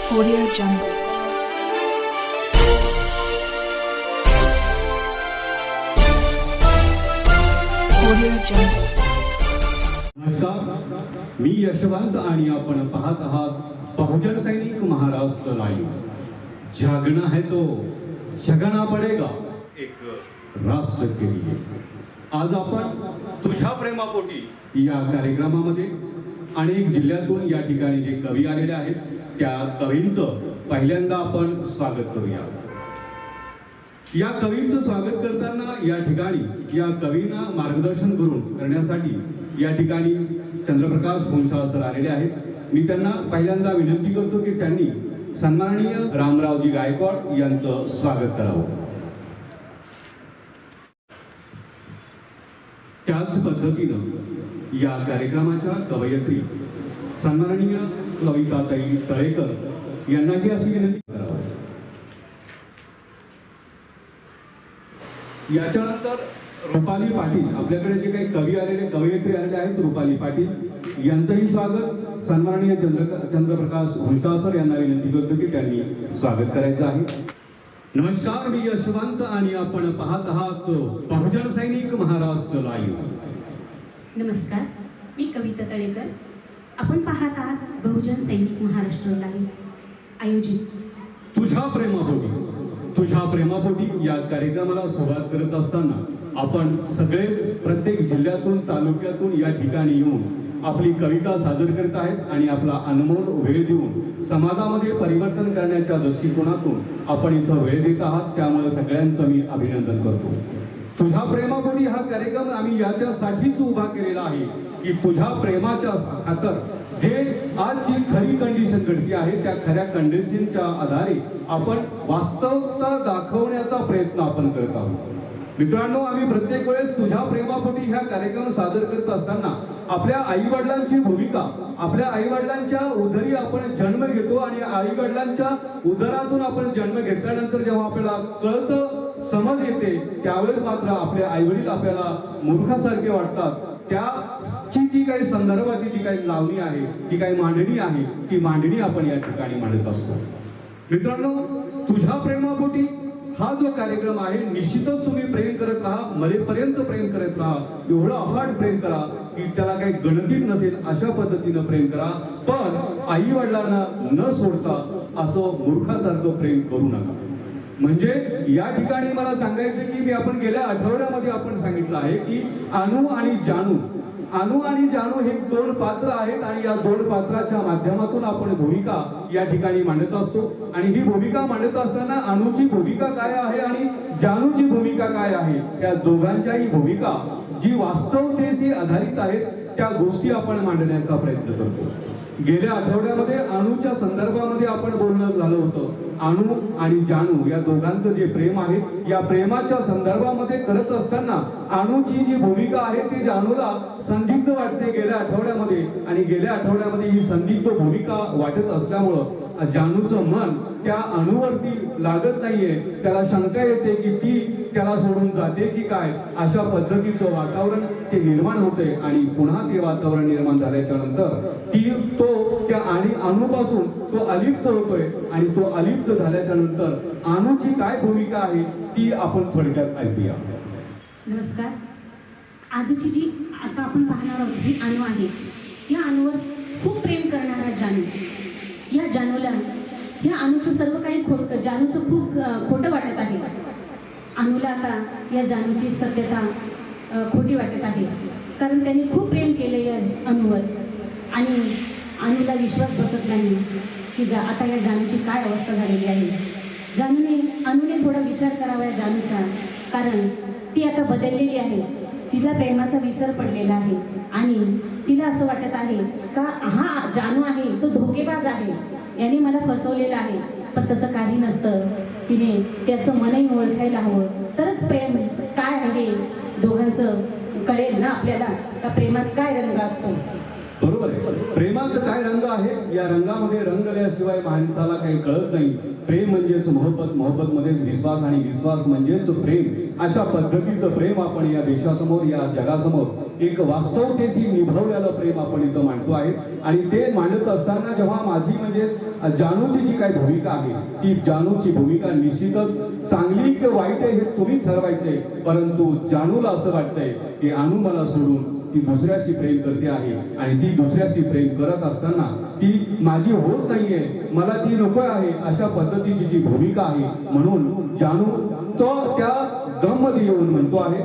Audio Jungle. Audio Jungle. नमस्कार, मी यशवंत आणि आपण पाहत आहात बहुजन सैनिक महाराष्ट्र लाईव्ह। जागना है तो जगना पडेगा एक राष्ट्र के लिए। आज आपण तुझ्या प्रेमापोटी या कार्यक्रमामध्ये अनेक जिल्ह्यातून या ठिकाणी जे कवी आलेले आहेत त्या कवींचं पहिल्यांदा आपण स्वागत करूया। या कवींचं स्वागत करताना या ठिकाणी या कवींना मार्गदर्शन करण्यासाठी या ठिकाणी चंद्रप्रकाश होनसाळ सर आलेले आहेत। मी त्यांना पहिल्यांदा विनंती करतो की त्यांनी सन्माननीय रामरावजी गायकवाड यांचं स्वागत करावं। त्याच पद्धतीनं या कार्यक्रमाच्या कवयित्री सन्माननीय कविताताई तळेकर यांनाही अशी विनंती करावी। याच्यानंतर रुपाली पाटील, आपल्याकडे जे काही कवी आलेले कवयित्री आलेले आहेत रुपाली पाटील यांचंही स्वागत सन्माननीय चंद्रप्रकाश होनसाळ सर यांना विनंती करतो की त्यांनी स्वागत करायचं आहे। नमस्कार, मी यशवंत आणि आपण पाहत आहात बहुजन सैनिक महाराष्ट्र लाईव्ह। नमस्कार, मी कविता तळेकर, आपण पाहत आहात बहुजन सैनिक महाराष्ट्र लाईव्ह आयोजित तुझ्या प्रेमापोटी या कार्यक्रमाला सुरुवात करत असताना आपण सगळेच प्रत्येक जिल्ह्यातून तालुक्यातून या ठिकाणी येऊन आपली कविता सादर करत आहेत आणि आपला अनमोल वेळ देऊन समाजामध्ये परिवर्तन करण्याच्या दृष्टिकोनातून आपण इथं वेळ देत आहात, त्यामुळे सगळ्यांचं मी अभिनंदन करतो। तुझ्या प्रेमापोटी हा कार्यक्रम आम्ही याच्यासाठीच उभा केलेला आहे की तुझ्या प्रेमाच्या खातर जे आजची खरी कंडिशन घडती आहे त्या खऱ्या कंडिशनच्या आधारे आपण वास्तवता दाखवण्याचा प्रयत्न आपण करत आहोत। मित्रांनो, आम्ही प्रत्येक वेळेस तुझ्या प्रेमापोटी ह्या कार्यक्रम सादर करत असताना आपल्या आई वडिलांची भूमिका, आपल्या आई वडिलांच्या उदरी आपण जन्म घेतो आणि आई वडिलांच्या उदरातून आपण जन्म घेतल्यानंतर जेव्हा आपल्याला कळतं, समज येते, त्यावेळेस मात्र आपले आई वडील आपल्याला मूर्खासारखे वाटतात। त्याची जी काही संदर्भाची जी काही लावणी आहे, ती काही मांडणी आहे, ती मांडणी आपण या ठिकाणी मांडत असतो। मित्रांनो, तुझ्या प्रेमापोटी हा जो कार्यक्रम आहे निश्चितच तुम्ही प्रेम करत राहा, मरेपर्यंत प्रेम करत राहा, एवढं अफाट प्रेम करा की त्याला काही गणतीच नसेल अशा पद्धतीनं प्रेम करा, पण आई वडिलांना न सोडता असं मूर्खासारखं प्रेम करू नका। म्हणजे या ठिकाणी मला सांगायचं की मी आपण गेल्या आठवड्यामध्ये आपण सांगितलं आहे की अनु आणि जानू हे दोन पात्र आहेत आणि या दोन पात्राच्या माध्यमातून आपण भूमिका या ठिकाणी मांडत असतो आणि ही भूमिका मांडत असताना अनुची भूमिका काय आहे आणि जानूची भूमिका काय आहे, त्या दोघांच्याही भूमिका जी वास्तवतेशी आधारित आहेत त्या गोष्टी आपण मांडण्याचा प्रयत्न करतो। गेल्या आठवड्यामध्ये अनुच्या संदर्भामध्ये आपण बोलणं झालं होतं। अनु आणि जानू या दोघांचं जे प्रेम आहे या प्रेमाच्या संदर्भामध्ये करत असताना अनुची जी भूमिका आहे ती जानूला संदिग्ध वाटते गेल्या आठवड्यामध्ये, आणि गेल्या आठवड्यामध्ये ही संदिग्ध भूमिका वाटत असल्यामुळं जानूचं मन त्या अणुवरती लागत नाहीये, त्याला शंका येते की ती त्याला सोडून जाते की काय, अशा पद्धतीचं वातावरण ते निर्माण होते आणि पुन्हा ते वातावरण निर्माण झाल्याच्या नंतर तो त्या आणि अणुपासून तो अलिप्त होतोय आणि तो अलिप्त झाल्याच्या नंतर अणुची काय भूमिका आहे ती आपण थोडक्यात ऐकूया। नमस्कार, आजची जी आता आपण पाहणार आहोत ही अनु आहे। या अणूवर खूप प्रेम करणारा जानू, या जानूला या अणूचं सर्व काही जानूचं खूप खोटं वाटत आहे। अनुला आता या जानूची सत्यता खोटी वाटत आहे, कारण त्यांनी खूप प्रेम केले या अणूवर आणि अनुला विश्वास बसत नाही की आता या जानूची काय अवस्था झालेली आहे। अनुने थोडा विचार करावा या जानूचा, कारण ती आता बदललेली आहे, तिला प्रेमाचा विसर पडलेला आहे आणि तिला असं वाटत आहे का हा जानू आहे तो धोकेबाज आहे, याने मला फसवलेलं आहे, पण तसं काही नसतं। तिने त्याचं मनही ओळखायला हवं, तरच प्रेम काय आहे दोघांचं कळेल ना आपल्याला, का प्रेमात काय रंग असतो। बरोबर आहे. प्रेमात काय रंग आहे, या रंगामध्ये रंगल्याशिवाय माणसाला काही कळत नाही. प्रेम म्हणजेच मोहब्बत, मोहब्बत मध्येच विश्वास आणि विश्वास म्हणजेच प्रेम. अशा पद्धतीचं प्रेम आपण या देशासमोर, या जगासमोर एक वास्तवतेशी निभवलेलं प्रेम आपण इथं मांडतो आहे. आणि ते मांडत असताना जेव्हा माझी म्हणजे जानूची जी काही भूमिका आहे, ती जानूची भूमिका निश्चितच चांगली की वाईट आहे हे तुम्ही ठरवायचे. परंतु जानूला असं वाटतंय की अनु मला सोडून ती दुसऱ्याशी प्रेम करते आहे आणि ती दुसऱ्याशी प्रेम करत असताना ती माझी होत नाहीये, मला ती नको आहे, अशा पद्धतीची जी भूमिका आहे. म्हणून जानू तो त्या गम मध्ये येऊन म्हणतो आहे,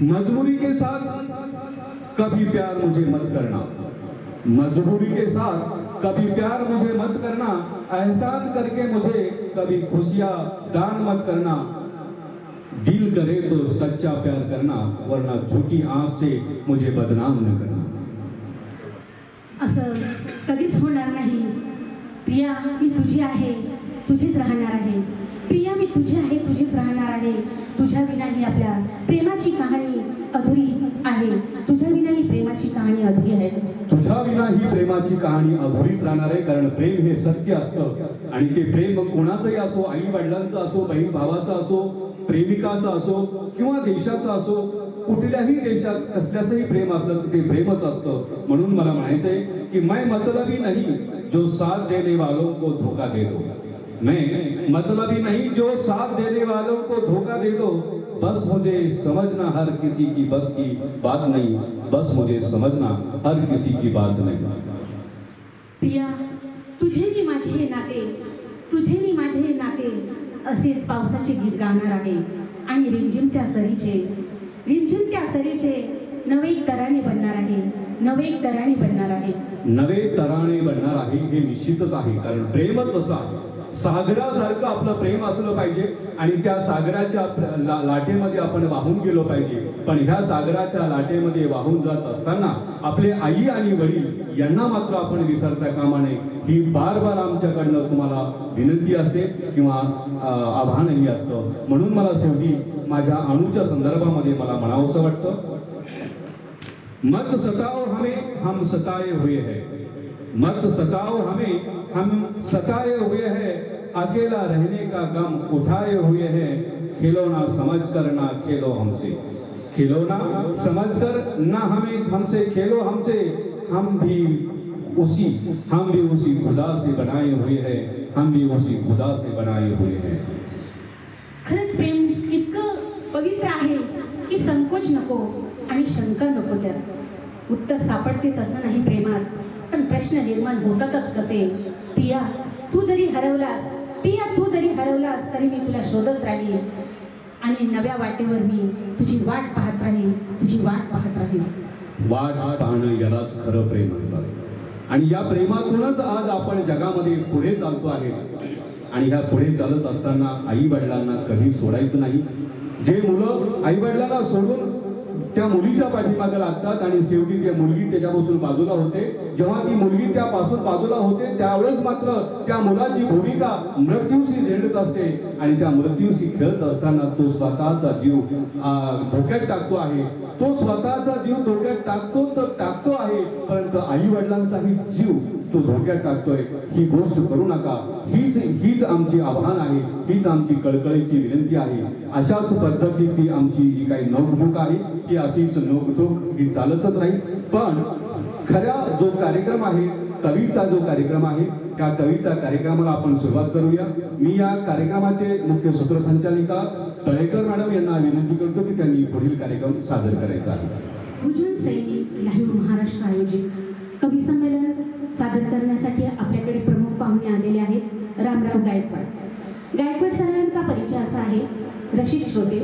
मजबूरी के साथ कभी प्यार मुझे मत करना, मजबूरी के साथ कभी प्यार मुझे मत करना, एहसान करके मुझे कभी खुशियां दान मत करना, दिल करे तो सच्चा प्यार करना, वरना झूठी आंख से मुझे बदनाम न करना. असं कधीच होणार नाही. प्रिया मी तुझी आहे, तुझीच राहणार आहे. प्रिया मी तुझी आहे, तुझीच राहणार आहे. तुझ्या विना ही आपल्या प्रेमाची कहाणी अधुरी आहे. तुझ्या विना ही प्रेमाची कहाणी अधुरी आहे. तुझ्या विना ही प्रेमाची कहाणी अधुरीच राहणार आहे. कारण प्रेम हे सत्य असतं आणि ते प्रेम कोणाचंही असो, आई वडिलांचं असो, बहीण भावाचं असो, प्रेमिकाचं असो किंवा देशाचं असो, कुठल्याही देशात कसल्याचंही प्रेम असलं तर ते प्रेमच असतं. म्हणून मला म्हणायचंय की मैं मतलबी नहीं जो साथ देने वालों को धोखा दे दो, मैं मतलबी नहीं जो साथ देने वालों को धोखा दे दो, बस मुझे समझना हर किसी की बस की बात नहीं, बस मुझे समझना हर किसी की बात नहीं. प्रिया तुझे नी माझे हे नाते, तुझे नी माझे हे नाते असेच पावसाचे गीत गाणार आहे. आणि रिमझिम त्या सरीचे नवे एक तराने बनणार आहे, नवे एक तराने बनणार आहे. नवे तराणे बनणार आहे हे निश्चितच आहे. कारण प्रेमच असं आहे, सागरासारखं आपलं प्रेम असलं पाहिजे आणि त्या सागराच्या लाटेमध्ये आपण वाहून गेलो पाहिजे. पण ह्या सागराच्या लाटेमध्ये वाहून जात असताना आपले आई आणि वडील यांना मात्र आपण विसरता कामा नये, ही बार बार आमच्याकडनं तुम्हाला विनंती असते किंवा आव्हानही असतं. म्हणून मला शेवटी माझ्या अणूच्या संदर्भामध्ये मला म्हणावंसं वाटतं, मत सताओ हमें हम सताए हुए हैं, मत सताओ हमें हम सताए हुए हैं, अकेला रहने का गम उठाए हुए हैं, खिलौना समझकर ना खेलो हमसे, खिलौना समझकर ना हमें हमसे खेलो हमसे, हम भी उसी खुदा से बनाए हुए हैं, हम भी उसी खुदा से बनाए हुए हैं. खरंच प्रेम इतकं पवित्र आहे की संकोच नको आणि शंका नको. त्यात उत्तर सापडतेच असं नाही प्रेमात, पण प्रश्न निर्माण होतातच कसे. प्रिया तू जरी हरवलास, प्रिया तू जरी हरवलास तरी मी तुला शोधत राहील आणि नव्या वाटेवर मी तुझी वाट पाहत राहील, तुझी वाट पाहत राहील. वाट पाहणं यालाच खरं प्रेम म्हणतात. आणि या प्रेमातूनच आज आपण जगामध्ये पुढे चालतो आहे. आणि ह्या पुढे चालत असताना आई वडिलांना कधी सोडायचं नाही. जे मुलं आई वडिलांना सोडून त्या मुलीच्या पाठीमागे लागतात आणि शेवटी ती मुलगी त्याच्यापासून बाजूला होते, जेव्हा ती मुलगी त्यापासून बाजूला होते त्यावेळेस मात्र त्या मुलाची भूमिका मृत्यूशी झेडत असते आणि त्या मृत्यूशी खेळत असताना तो स्वतःचा जीव धोक्यात टाकतो आहे. तो स्वतःचा जीव धोक्यात टाकतो आहे, परंतु आई वडिलांचाही जीव तो धोक्यात टाकतोय. ही गोष्ट करू नका. हीच आमची आव्हान आहे, हीच आमची कळकळीची विनंती आहे. अशाच पद्धतीची आमची जी काही नोकझोक आहे ही अशीच नोकझोक ही चालतच राहील. पण खऱ्या जो कार्यक्रम आहे, कवीचा जो कार्यक्रम आहे, त्या कवीच्या कार्यक्रमाला आपण सुरुवात करूया. मी या कार्यक्रमाचे मुख्य सूत्रसंचालिका तळेकर मॅडम यांना विनंती करतो की त्यांनी पुढील कार्यक्रम सादर करायचा आहे. भुजन सैनिक लाईव्ह महाराष्ट्र आयोजित कवी संमेलन सादर करण्यासाठी आपल्याकडे प्रमुख पाहुणे आलेले आहेत. रामराव गायकवाड सरांचा परिचय असा आहे. रसिक श्रोते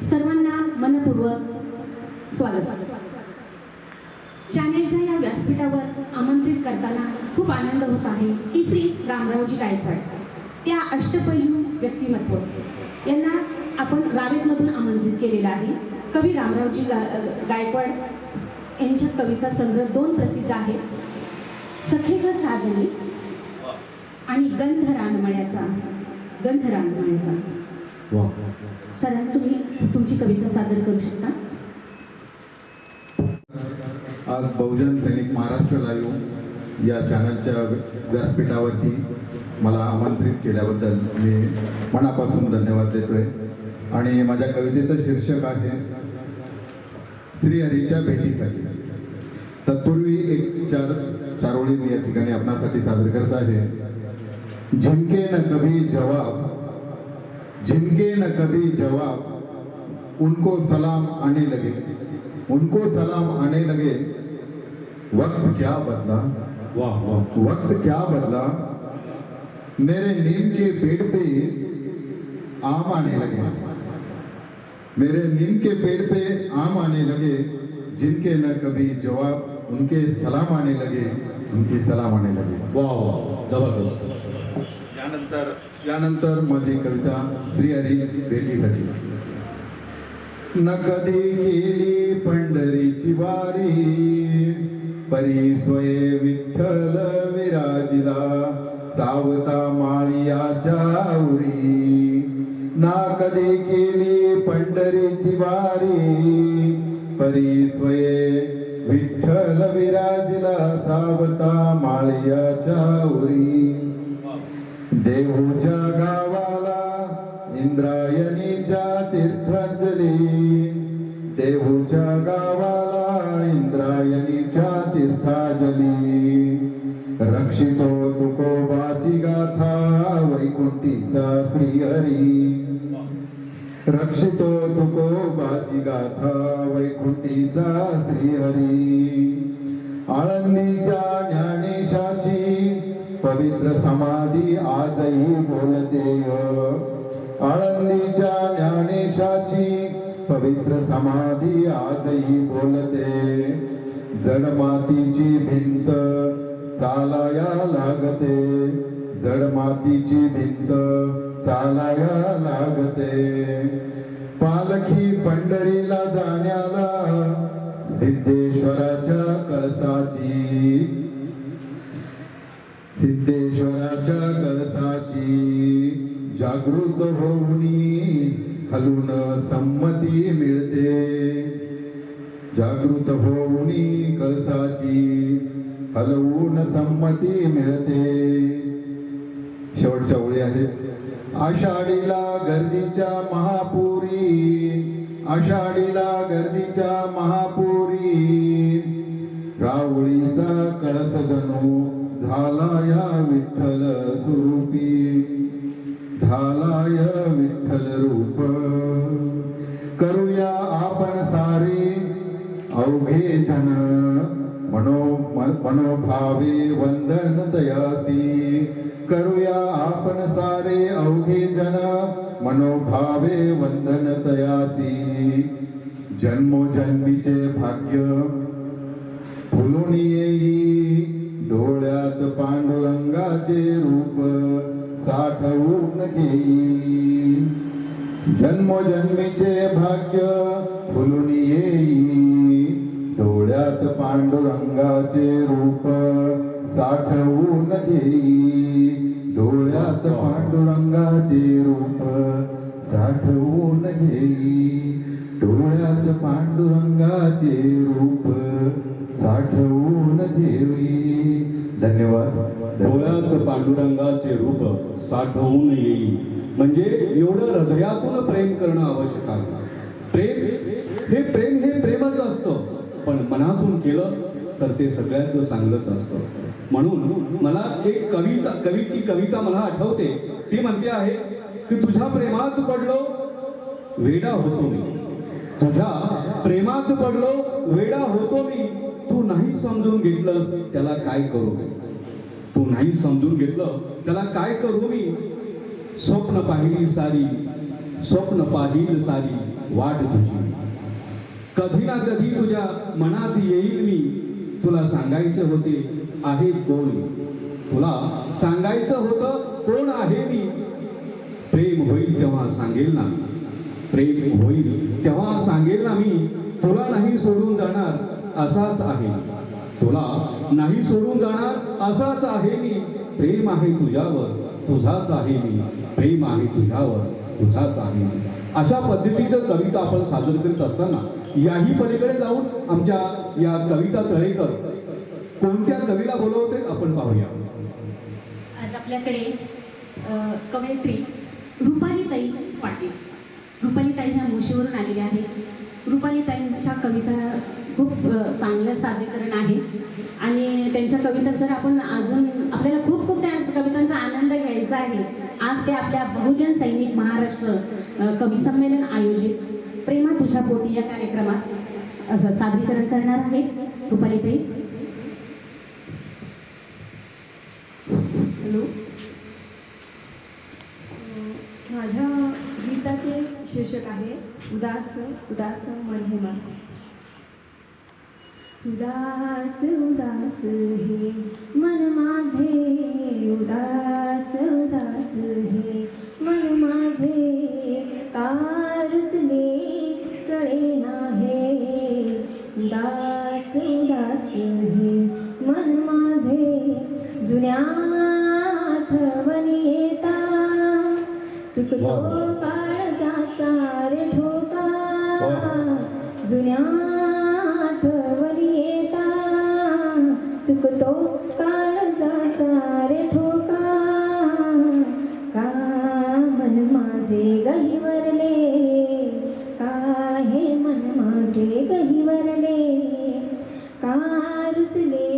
सर्वांना मनपूर्वक स्वागत. चॅनेलच्या या व्यासपीठावर आमंत्रित करताना खूप आनंद होत आहे की श्री रामरावजी गायकवाड त्या अष्टपैलू व्यक्तिमत्व यांना आपण रावेतमधून आमंत्रित केलेलं आहे. कवी रामरावजी गायकवाड यांच्या कविता संग्रह 2 प्रसिद्ध आहेत, सखे ग साजनी आणि गंध रानमळ्याचा. सर तुम्ही तुमची कविता सादर करू शकता. आज बहुजन सैनिक महाराष्ट्र लाईव्ह या चॅनलच्या व्यासपीठावरती मला आमंत्रित केल्याबद्दल मी मनापासून धन्यवाद देतोय. आणि माझ्या कवितेचं शीर्षक आहे श्रीहरीच्या भेटीसाठी. तत्पूर्वी एक चार ओळी मी या ठिकाणी आपणासाठी सादर करत आहे. जिनके न कभी जवाब, जिनके न कभी जवाब, उनको सलाम आने लगे, उनको सलाम आने लगे. वक्त क्या बदला, वाह वाह. वक्त क्या बदला, मेरे नीम के पेड़ पे आम आने लगे, मेरे नीम के पेड़ पे आम आने लगे. जिनके न कभी जवाब, उनके सलाम आने लगे, उनके सलाम आने लगे. वाह वाह, जबरदस्त. यानंतर माझी कविता श्रीहरी भेटीसाठी. न कधी गेली पंढरीची वारी, परी स्वये विठ्ठल विराजिला, सावता माळियाच्या उरी. ना कधी केली पंढरीची वारी, परी स्वये विठ्ठल विराजिला, सावता माळियाच्या उरी. देहूच्या गावाला इंद्रायणीच्या तीर्थांजली, देहूच्या गावाला इंद्रायणीच्या तीर्थांजली. रक्षितो तुकोबाची गाथा वैकुंठीचा श्रीहरी, रक्षितो तुकोबाची गाथा वैकुंठीचा श्रीहरी. आळंदीच्या ज्ञानेशाची पवित्र समाधी आजही बोलते, आळंदीच्या ज्ञानेशाची पवित्र समाधी आजही बोलते. जड मातीची भिंत चालाया लागते, जड मातीची भिंत चालाया लागते. पालखी पंढरीला जाण्याला सिद्धेश्वराच्या कळसाची, सिद्धेश्वराच्या कळसाची जागृत होऊनी हलून संमती मिळते, जागृत होऊनी कळसाची हलवून संमती मिळते. शेवटच्या ओळी आहेत. आषाढीला गर्दीच्या महापुरी, आषाढीला गर्दीच्या महापुरी, रावळीचा कळस जणू झाला या विठ्ठल स्वरूपी, झाला या विठ्ठल रूप. करूया आपण सारे अवघे जन, मनोभावे वंदन तयासी. करूया आपण सारे अवघे जन, मनोभावे वंदन तयासी. जन्मोजन्मीचे भाग्य फुलून येई, डोळ्यात पांडुरंगाचे रूप साठवून घेई. जन्मोजन्मीचे भाग्य फुलून येई, डोळ्यात पांडुरंगाचे रूप साठवून घेई. डोळ्यात पांडुरंगाचे रूप साठवून घेई, डोळ्यात पांडुरंगाचे रूप साठवून घेई. धन्यवाद. डोळ्यात पांडुरंगाचे रूप साठवून येईल. म्हणजे एवढं हृदयातून प्रेम करणं आवश्यक आहे. प्रेम हे प्रेमच असतं, पण मनातून केलं तर ते सगळ्याच चांगलंच असतं. म्हणून मला एक कवीची कविता मला आठवते. ती म्हणते आहे की तुझ्या प्रेमात पडलो वेडा होतो मी, तुझ्या प्रेमात पडलो वेडा होतो मी. तू नाही समजून घेतलंस त्याला काय करू मी, तू नाही समजून घेतलं त्याला काय करू मी. स्वप्न पाहिली सारी, स्वप्न पाहिल सारी वाट तुझी. कधी ना कधी तुझ्या मनात येईल मी, तुला सांगायचे होते आहे कोण, तुला सांगायचं होतं कोण आहे मी. प्रेम होईल तेव्हा सांगेल ना, प्रेम होईल तेव्हा सांगेल ना मी. तुला नाही सोडून जाणार असाच आहे, तुला नाही सोडून जाणार असाच आहे मी. प्रेम आहे तुझ्यावर तुझाच आहे मी, प्रेम आहे तुझ्यावर तुझाच आहे मी. अशा पद्धतीचं कविता आपण सादर करीत असताना याही पलीकडे जाऊन आमच्या या कविता तळेकर कोणत्या कवीला बोलवते आपण पाहूया. आज आपल्याकडे कवयित्री रुपालीताई पाटील. रुपालीताई ह्या मुशीवरून आलेल्या आहेत. रुपालीताईंच्या कविता खूप चांगलं सादरीकरण आहे आणि त्यांच्या कविता सर आपण अजून आपल्याला खूप खूप त्या कवितांचा आनंद घ्यायचा आहे. आज ते आपल्या बहुजन सैनिक महाराष्ट्र कवी संमेलन आयोजित प्रेमा तुझ्या पोटी या कार्यक्रमात असं सादरीकरण करणार आहेत रुपालीताई. हॅलो, माझ्या गीताचे शीर्षक आहे उदास उदास मन हे माझे. उदास उदास हे मन माझे, उदास उदास हे मन माझे, का रुसले कळेना हे. उदास उदास हे मन माझे, जुन्या आठवणी येता, चुकतो काळजाचा रे ठोका. जुन्या आठवणी येता, चुकतो काळजाचा रे ठोका. का मन माझे गहिवरले, का हे मन माझे गहिवरले, का रुसले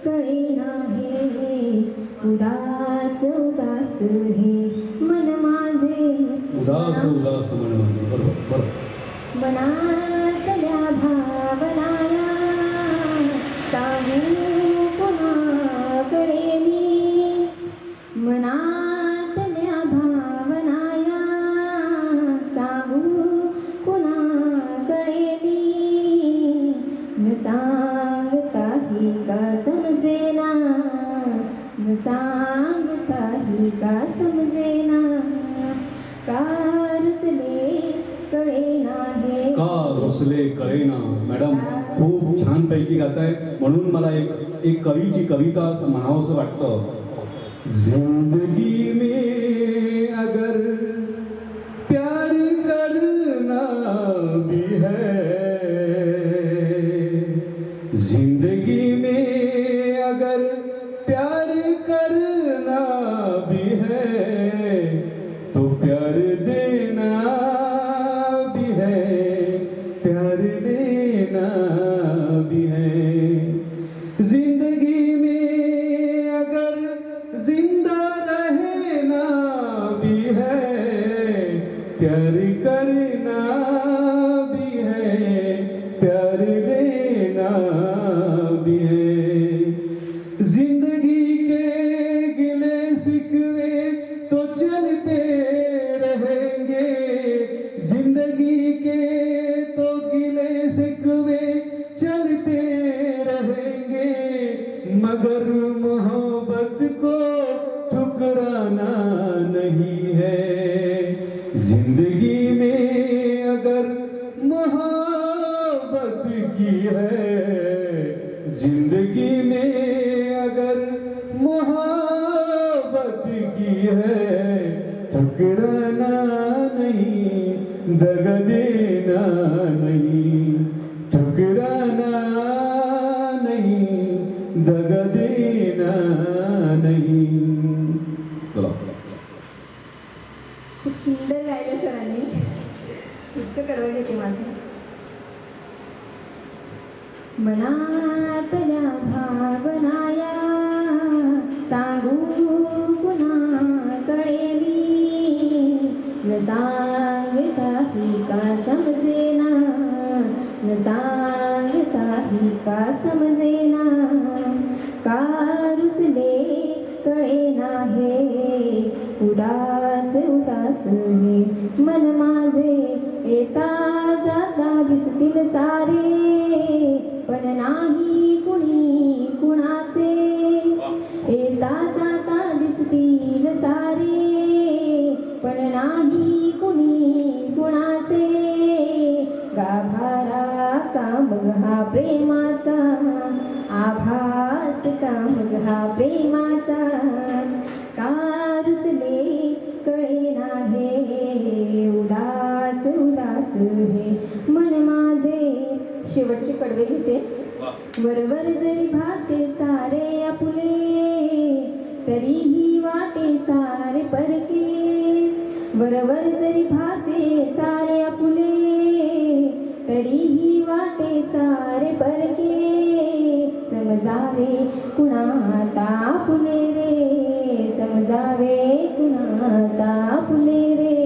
कळेना हे. उदास उदास हे मन माझे, उदास उदास मन माझे. बरोबर. मनातल्या भावनाया सांगू कुणाकडे मी. मनातल्या भावनाया सांगू कुणाकडे मी. न सांगताही का समजेना, न सांगताही का समजेना, का रुसले कळेना हे. का रुसले कळेना. मॅडम खूप छान पैकी गाताय म्हणून मला एक कवीची कविता म्हणावंसं वाटतं. जिंदगी में अगर प्यार करना भी है, जिंदगी में अगर प्यार करना भी है, तो प्यार देना भी है, प्यार देना भी है. जिंदगी में अगर जिंदा रहना भी है, प्यार करना भी है, प्यार देना भी है. जिंदगी के गिले शिकवे तो चलते रहेंगे, जिंदगी के तो गिले शिकवे चलते रहेंगे, मगर मोहब्बत को ठुकराना नहीं है. जिंदगी में अगर मोहब्बत की है, जिंदगी में अगर मोहब्बत की है, ठुकराना नहीं, दगा देना नहीं, ठुकराना नहीं, दगा देना नहीं. बोला. खूप सुंदर गायलं सरांनी. इतकं कडवं घेते माझं. मनातल्या भावनाया सांगू कुणाकडे मी. न सांगताही का समजेना, न सांगताही का समजेना, का रुसले कळेना हे. उदास उदास हे मन माझे, येता जाता दिसतील सारे, पण नाही कुणी कुणाचे. येता जाता दिसतील सारे, पण नाही कुणी कुणाचे. गाभारा का मग हा प्रेमाचा, आभास का मग हा प्रेमाचा, का रुसले कळेना हे. उदास उदास हे मन माझे, कडवे घेते. वरवर जरी भासे सारे आपुले तरीही वाटे सारे परके. वरवर जरी भासे सारे आपुले तरीही वाटे सारे परके. समजावे कुणाता फुले रे, समजावे कुणाता फुले रे.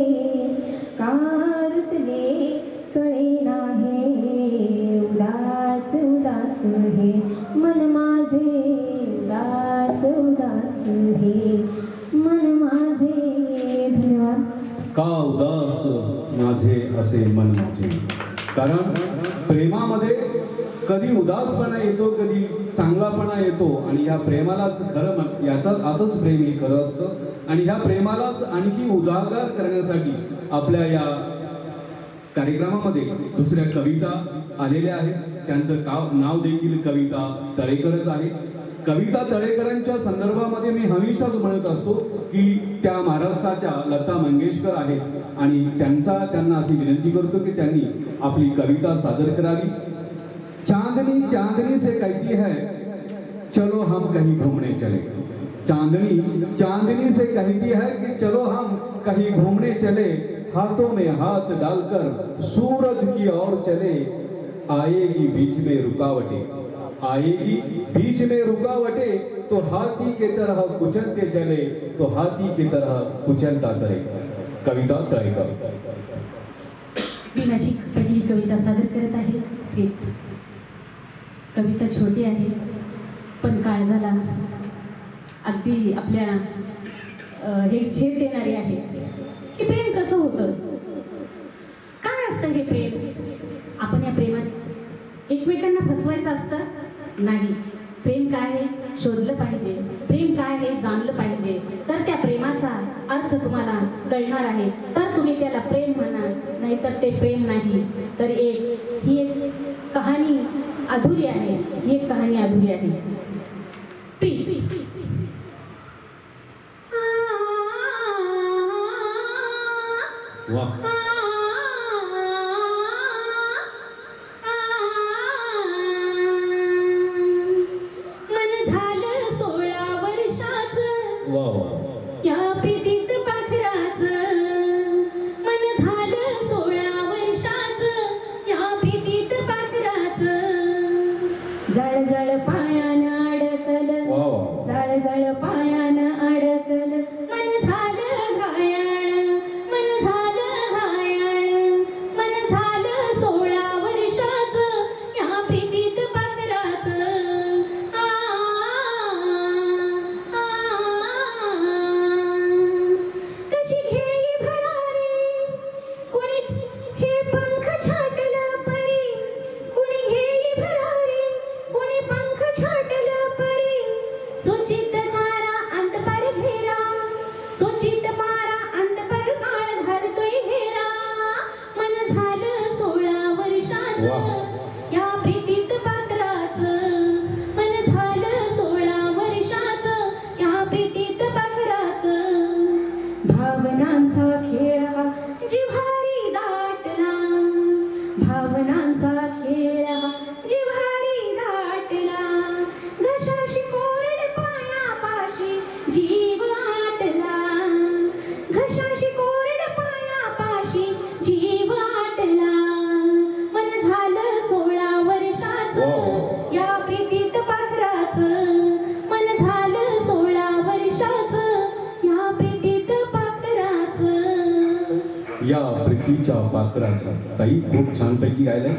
कारसले कळे नाही उदास उदास हे मन माझे, उदास उदास हे मन माझे. धन्यवाद. का उदास माझे असे मन माझे. कारण प्रेमामध्ये कधी उदासपणा येतो, कधी चांगलापणा येतो आणि ह्या प्रेमालाच खरं याचं असंच प्रेम हे खरं असतं. आणि ह्या प्रेमालाच आणखी उजागर करण्यासाठी आपल्या या कार्यक्रमामध्ये दुसऱ्या कविता आलेल्या आहेत. त्यांचं नाव देखील कविता तळेकरच आहे. कविता तळेकरांच्या संदर्भामध्ये मी हमेशाच म्हणत असतो की त्या महाराष्ट्राच्या लता मंगेशकर आहेत आणि त्यांना अशी विनंती करतो की त्यांनी आपली कविता सादर करावी. चांदनी चांदनी से कहती है चलो हम कहीं घूमने चले. चांदनी चांदनी से कहती है कि चलो हम कहीं घूमने चले. हाथों में हाथ डालकर सूरज की ओर चले. आएगी बीच में रुकावटें, आएगी बीच में रुकावटें तो हाथी के तरह कुचलते चले, तो हाथी की तरह कुचलता चले. कविता तळेकर. मी माझी पहिली कविता सादर करत आहे. ही कविता छोटी आहे पण काळजाला अगदी आपल्या हे छेद देणारी आहे की प्रेम कसं होतं, काय असतं हे प्रेम. आपण या प्रेमात एकमेकांना फसवायचं असतं नाही. प्रेम काय आहे शोधलं पाहिजे, प्रेम काय आहे जाणलं पाहिजे, तर त्या प्रेमाचा अर्थ तुम्हाला कळणार आहे. तर तुम्ही त्याला प्रेम म्हणा, नाहीतर ते प्रेम नाही. तर ही एक कहाणी अधुरी आहे, ही एक कहाणी अधुरी आहे. प्रीत. वाह. मन झालं 16 वर्षाचं या प्रीतीत पाखराचं. मन झालं 16 वर्षाचं या प्रीतीत पाखराचं. जळजळ पायानं अडकलं, जळजळ पायानं अडकलं. मन झालं घायाळ, मन झालं घायाळ. मन झालं 16 वर्षाचं या प्रीतीत पाखराचं. कशी घेई भरारी कुणी हे पंख छाटलं परी. कुणी घेई भरारी कुणी पंख छाटलं परी. चोचित सारा अंत पर घेरा, चोचित मारा अंत पर काळ घालतोय घेरा. मन झालं 16 वर्षाचं या प्रीतीत पाखराचं. मन झालं 16 वर्षाचं या प्रीतीत पाखराचं. भावनांचा खेळ हा जिव्हारी दाटला, भावनांचा खेळ हा जिव्हारी दाटला. घशाशी कोरड पायापाशी जीव आटला, घशाशी कोरड पायापाशी जीव आटला. मन झालं 16 वर्षाचं या प्रीतीत पाखराचं. मन झालं 16 वर्षाचं या प्रीतीत पाखराचं. या प्रीतीच्या पाखराचा. ताई खूप छानपैकी गायलंय.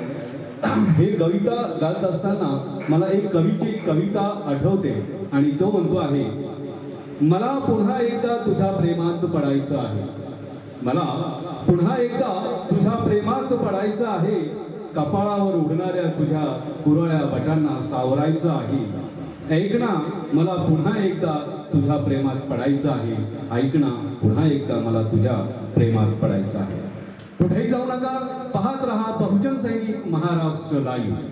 हे कविता गात असताना मला एक कवीची कविता आठवते आणि तो म्हणतो आहे, मला पुन्हा एकदा तुझ्या प्रेमात पडायचं आहे. मला पुन्हा एकदा तुझ्या प्रेमात पडायचं आहे. कपाळावर उडणाऱ्या तुझ्या कुरळ्या बटांना सावरायचं आहे. ऐक ना मला पुन्हा एकदा तुझ्या प्रेमात पडायचं आहे. ऐक ना पुन्हा एकदा मला तुझ्या प्रेमात पडायचं आहे. कुठेही जाऊ नका, पाहत रहा बहुजन सैनिक महाराष्ट्र लाईव्ह.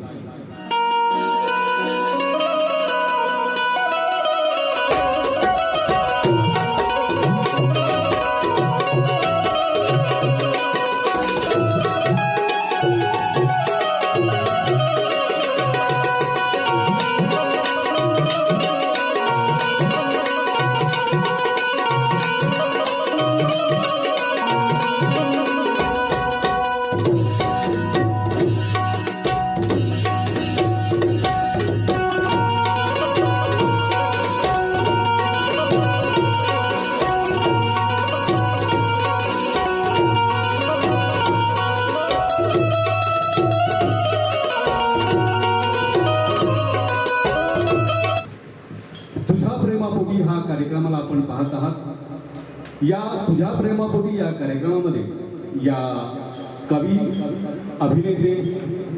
प्रेमापोटी हा कार्यक्रमाला आपण पाहत आहात। या तुझ्या प्रेमापोटी या कार्यक्रमामध्ये या कवी, अभिनेते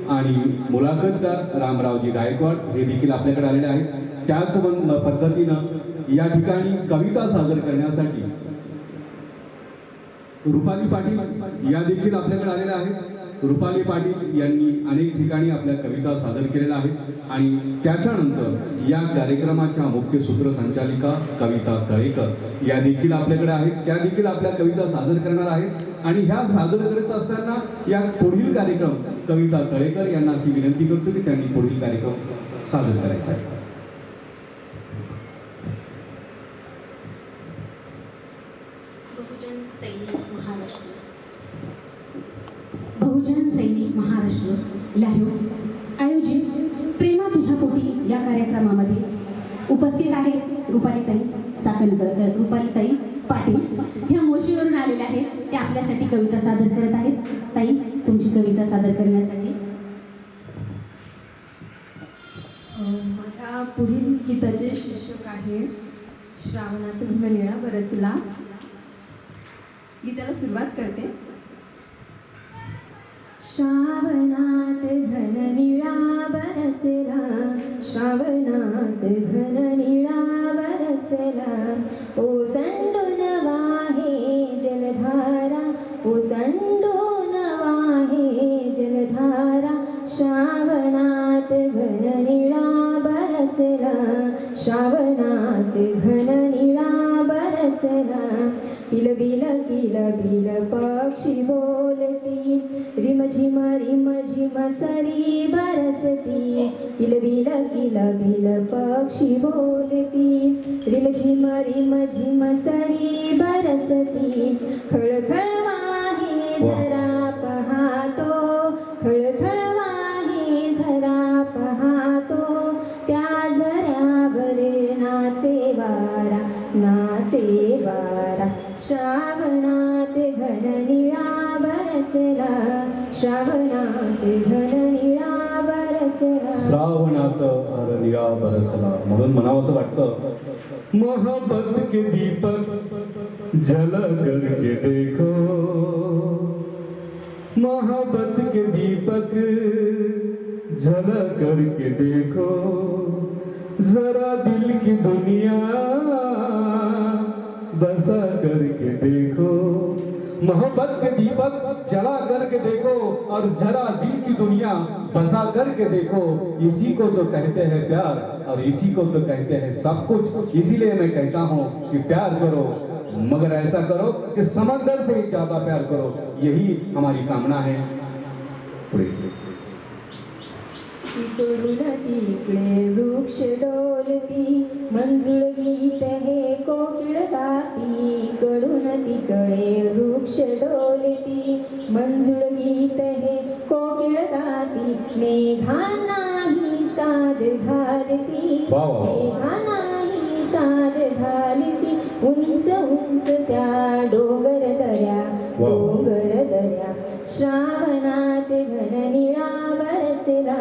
आणि मुलाखतकार रामरावजी गायकवाड हे देखील आपल्याकडे आलेले आहेत। त्याच पद्धतीनं या ठिकाणी कविता सादर करण्यासाठी रुपाली पाटील या देखील आपल्याकडे आलेल्या आहेत। रुपाली पाटील यांनी अनेक ठिकाणी आपल्या कविता सादर केलेल्या आहेत आणि त्याच्यानंतर या कार्यक्रमाच्या मुख्य सूत्रसंचालिका कविता तळेकर या देखील आपल्याकडे आहेत। त्या देखील आपल्या कविता सादर करणार आहेत आणि ह्या सादर करत असताना या पुढील कार्यक्रम कविता तळेकर यांना अशी विनंती करतो की त्यांनी पुढील कार्यक्रम सादर करायचा आहे। बहुजन सैनिक महाराष्ट्र लाईव्ह आयोजित प्रेमा तुझ्या पोटी या कार्यक्रमामध्ये उपस्थित आहेत रुपालीताई चाकणकर, रुपालीताई पाटील ह्या मोर्शीवरून आलेल्या आहेत। त्या आपल्यासाठी कविता सादर करत आहेत। ताई, तुमची कविता सादर करण्यासाठी माझ्या पुढील गीताचे शीर्षक आहे श्रावणात घननिळा बरसला। गीताला सुरुवात करते। श्रावणात घननिळा बरसला, श्रावणात घननिळा बरसला, ओसंडून वाहे जलधारा, ओसंडून वाहे जलधारा, श्रावणात घननिळा बरसला, श्रावणात घननिळा बरसला, किलबिल किलबिल पक्षी बोलती, रिमझिम रिमझिम सरी बरसती, किलबिल किलबिल पक्षी बोलती, रिमझिम रिमझिम सरी बरसती, खळखळ वाहे झरा पाहतो, खळखळ वाहे झरा पाहतो, त्या झऱ्यावर नाचे वारा, नाचे वारा, श्रावणात घननिळा बरसला, श्रावणात घननिळा बरसला। श्रावणात घननिळा बरसला म्हणून म्हणावंसं वाटतं, मोहब्बत के दीपक जल करके देखो, मोहब्बत के दीपक जल करके देखो, जरा दिल की दुनिया बसा करके देखो, मोहब्बत के दीपक जला करके देखो और जरा दिल की दुनिया बसा करके देखो, इसी को तो कहते हैं प्यार और इसी को तो कहते हैं सब कुछ। इसीलिए मैं कहता हूँ कि प्यार करो मगर ऐसा करो कि समंदर से ज्यादा प्यार करो, यही हमारी कामना है। इकडून तिकडे वृक्ष डोलती, मंजुळ गीत हे कोकिळ गाती, इकडून तिकडे वृक्ष डोलती, मंजुळ गीत हे कोकिळ गाती, मेघांनाही साद घालती, मेघांनाही साद घालती, उंच उंच त्या डोंगर दऱ्या, डोंगर दऱ्या, श्रावणात घननिळा बरसला,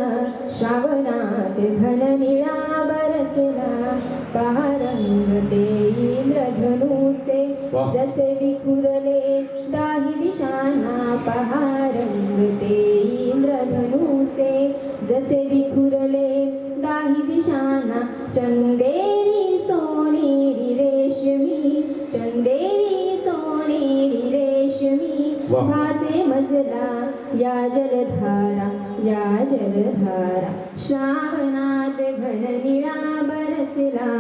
श्रावणात घननिळा बरसला, पहा रंग ते इंद्रधनुचे, जसे विखुरले दाही दिशांना, पहा रंग ते इंद्रधनुचे, जसे विखुरले दाही दिशांना, चंदेरी सोनेरी रेशमी, चंदेरी सोनेरी रेशमी, भासे मजला या जलधारा, या जलधारा, श्रावणात घननिळा बरसला,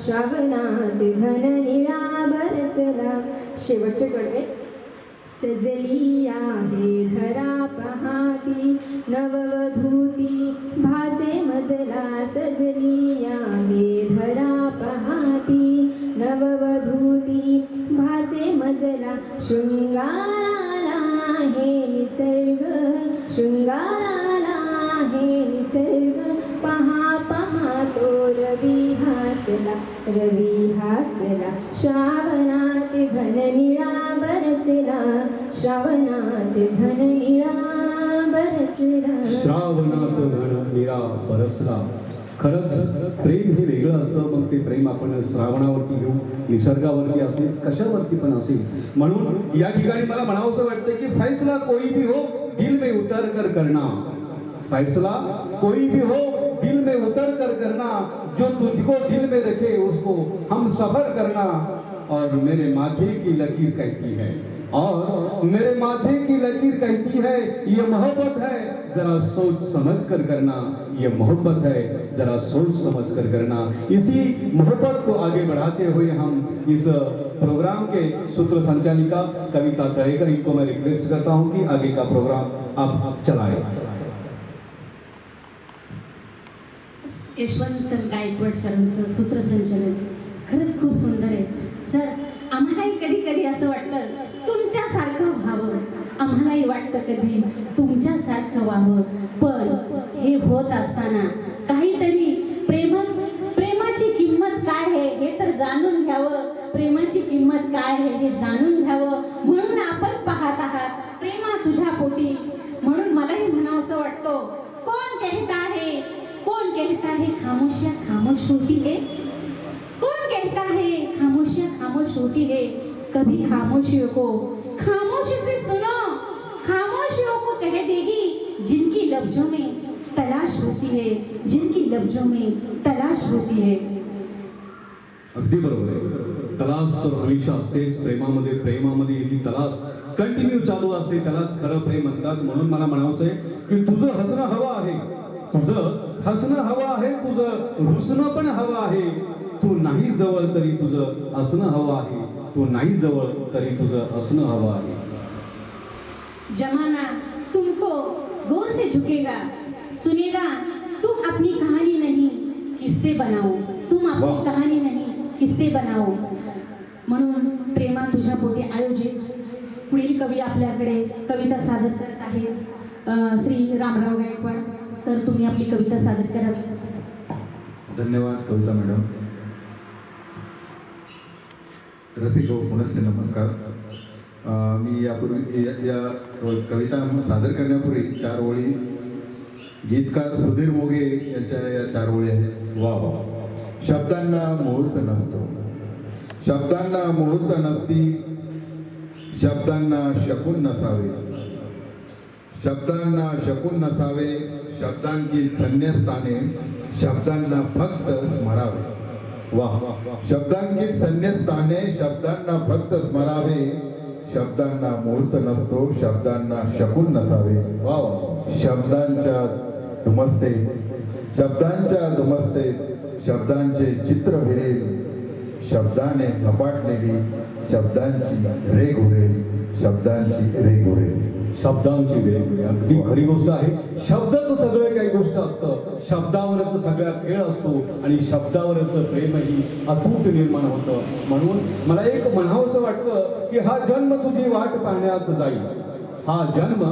श्रावणात घननिळा बरसला। शेवटचे कडवे। सजली आहे धरा पहाती, नववधूती भासे मजला, सजली आहे धरा पहाती, नववधूती भासे मजला, शृंगाराला हे निसर्ग, शृंगाराला हे निसर्ग, पहा पहा तो रवी हासला, रवी हासला, श्रावणात घननिळा बरसला, श्रावणात घननिळा बरसला, श्रावणात घननिळा बरसला। खरंच प्रेम हे वेगळं असतं. मग ते प्रेम आपण श्रावणावरती घेऊ, निसर्गावरती असेल, कशावरती पण असेल. म्हणून या ठिकाणी मला म्हणावंसं वाटतं की फैसला कोई भी हो दिल में उतर कर करना, फैसला कोई भी हो दिल में उतर कर करना, जो तुझको दिल में रखे उसको हम सफर करना. और मेरे माथे की लकीर कहती है, और मेरे माथे की लकीर कहती है ये मोहब्बत है जरा सोच समझ कर करना, ये मोहब्बत है जरा सोच समझ कर करना. इसी मोहब्बत को आगे बढ़ाते हुए हम इस प्रोग्राम के सूत्र संचालिका कविता तळेकर इनको मैं रिक्वेस्ट करता हूं कि आगे का प्रोग्राम आप चलाएं. यशवंत गायकवाड सरांचं सूत्रसंचालन खरंच खूप सुंदर आहे. सर, आम्हालाही कधी कधी असं वाटतं तुमच्यासारखं व्हावं, आम्हालाही वाटतं कधी तुमच्यासारखं व्हावं, पण हे होत असताना काहीतरी प्रेमाची किंमत काय आहे हे तर जाणून घ्यावं, प्रेमाची किंमत काय आहे हे जाणून घ्यावं. म्हणून आपण पाहत आहात प्रेमा तुझ्या पोटी. म्हणून मलाही म्हणावंसं वाटतं, कौन कहता है खामोशियां खामोश होती है, कौन कहता है खामोशियां खामोश होती है. कभी खामोशियों को खामोशी से सुनो, खामोशियों को कह देगी जिनकी लफ्जों में तलाश होती है, जिनकी लफ्जों में तलाश होती है. अगदी बरोबर आहे. तलाश तर हमेशा असतेच प्रेमामध्ये ही तलाश कंटिन्यू चालू असते, त्यालाच खरं प्रेम म्हणतात. म्हणून मला म्हणावंच आहे की तुझं हसणं हवं आहे, तुझं हसणं हवं आहे, तुझं रुसणं पण हवं आहे. तू नाही जवळ तरी तुझं असणं हवं आहे, तू नाही जवळ तरी तुझं असणं हवं आहे. जमाना तुमको गौर से झुकेगा, सुनेगा. तुम अपनी कहानी नहीं किस्से बनाओ, तुम अपनी कहानी नहीं किस्से बनाओ. म्हणून प्रेमा तुझ्या पोटी आयोजित पुढील कवी आपल्याकडे कविता सादर करत आहेत. श्री रामराव गायकवाड सर, तुम्ही आपली कविता सादर करावी. धन्यवाद कविता मॅडम. रसिक हो, पुनश्च नमस्कार. मी यापूर्वी या कविता सादर करण्यापूर्वी 4 ओळी गीतकार सुधीर मोगे यांच्या या 4 ओळी आहेत. वा वा. शब्दांना मुहूर्त नसतो, शब्दांना मुहूर्त नसती, शब्दांना शकून नसावे, शब्दांना शकून नसावे, शब्दांची संन्यस्ताने शब्दांना फक्त स्मरावे. शब्दांची संन्यस्ताने शब्दांना फक्त स्मरावे, शब्दांना मुहूर्त नसतो, शब्दांना शकून नसावे. शब्दांच्या धुमसते, शब्दांच्या धुमसते, शब्दांचे चित्र भिरेल, शब्दाने झपाटलेली शब्दांची रेघ उरेल, शब्दांची रेघ उरेल. शब्दांची वेगवेगळी अगदी खरी गोष्ट आहे. शब्दाचं सगळं काही गोष्ट असतं, शब्दावरच सगळा खेळ असतो आणि शब्दावरच प्रेमही अतूट निर्माण होतं. म्हणून मला एक म्हणावंसं वाटतं की हा जन्म तुझी वाट पाहण्यात जाईल, हा जन्म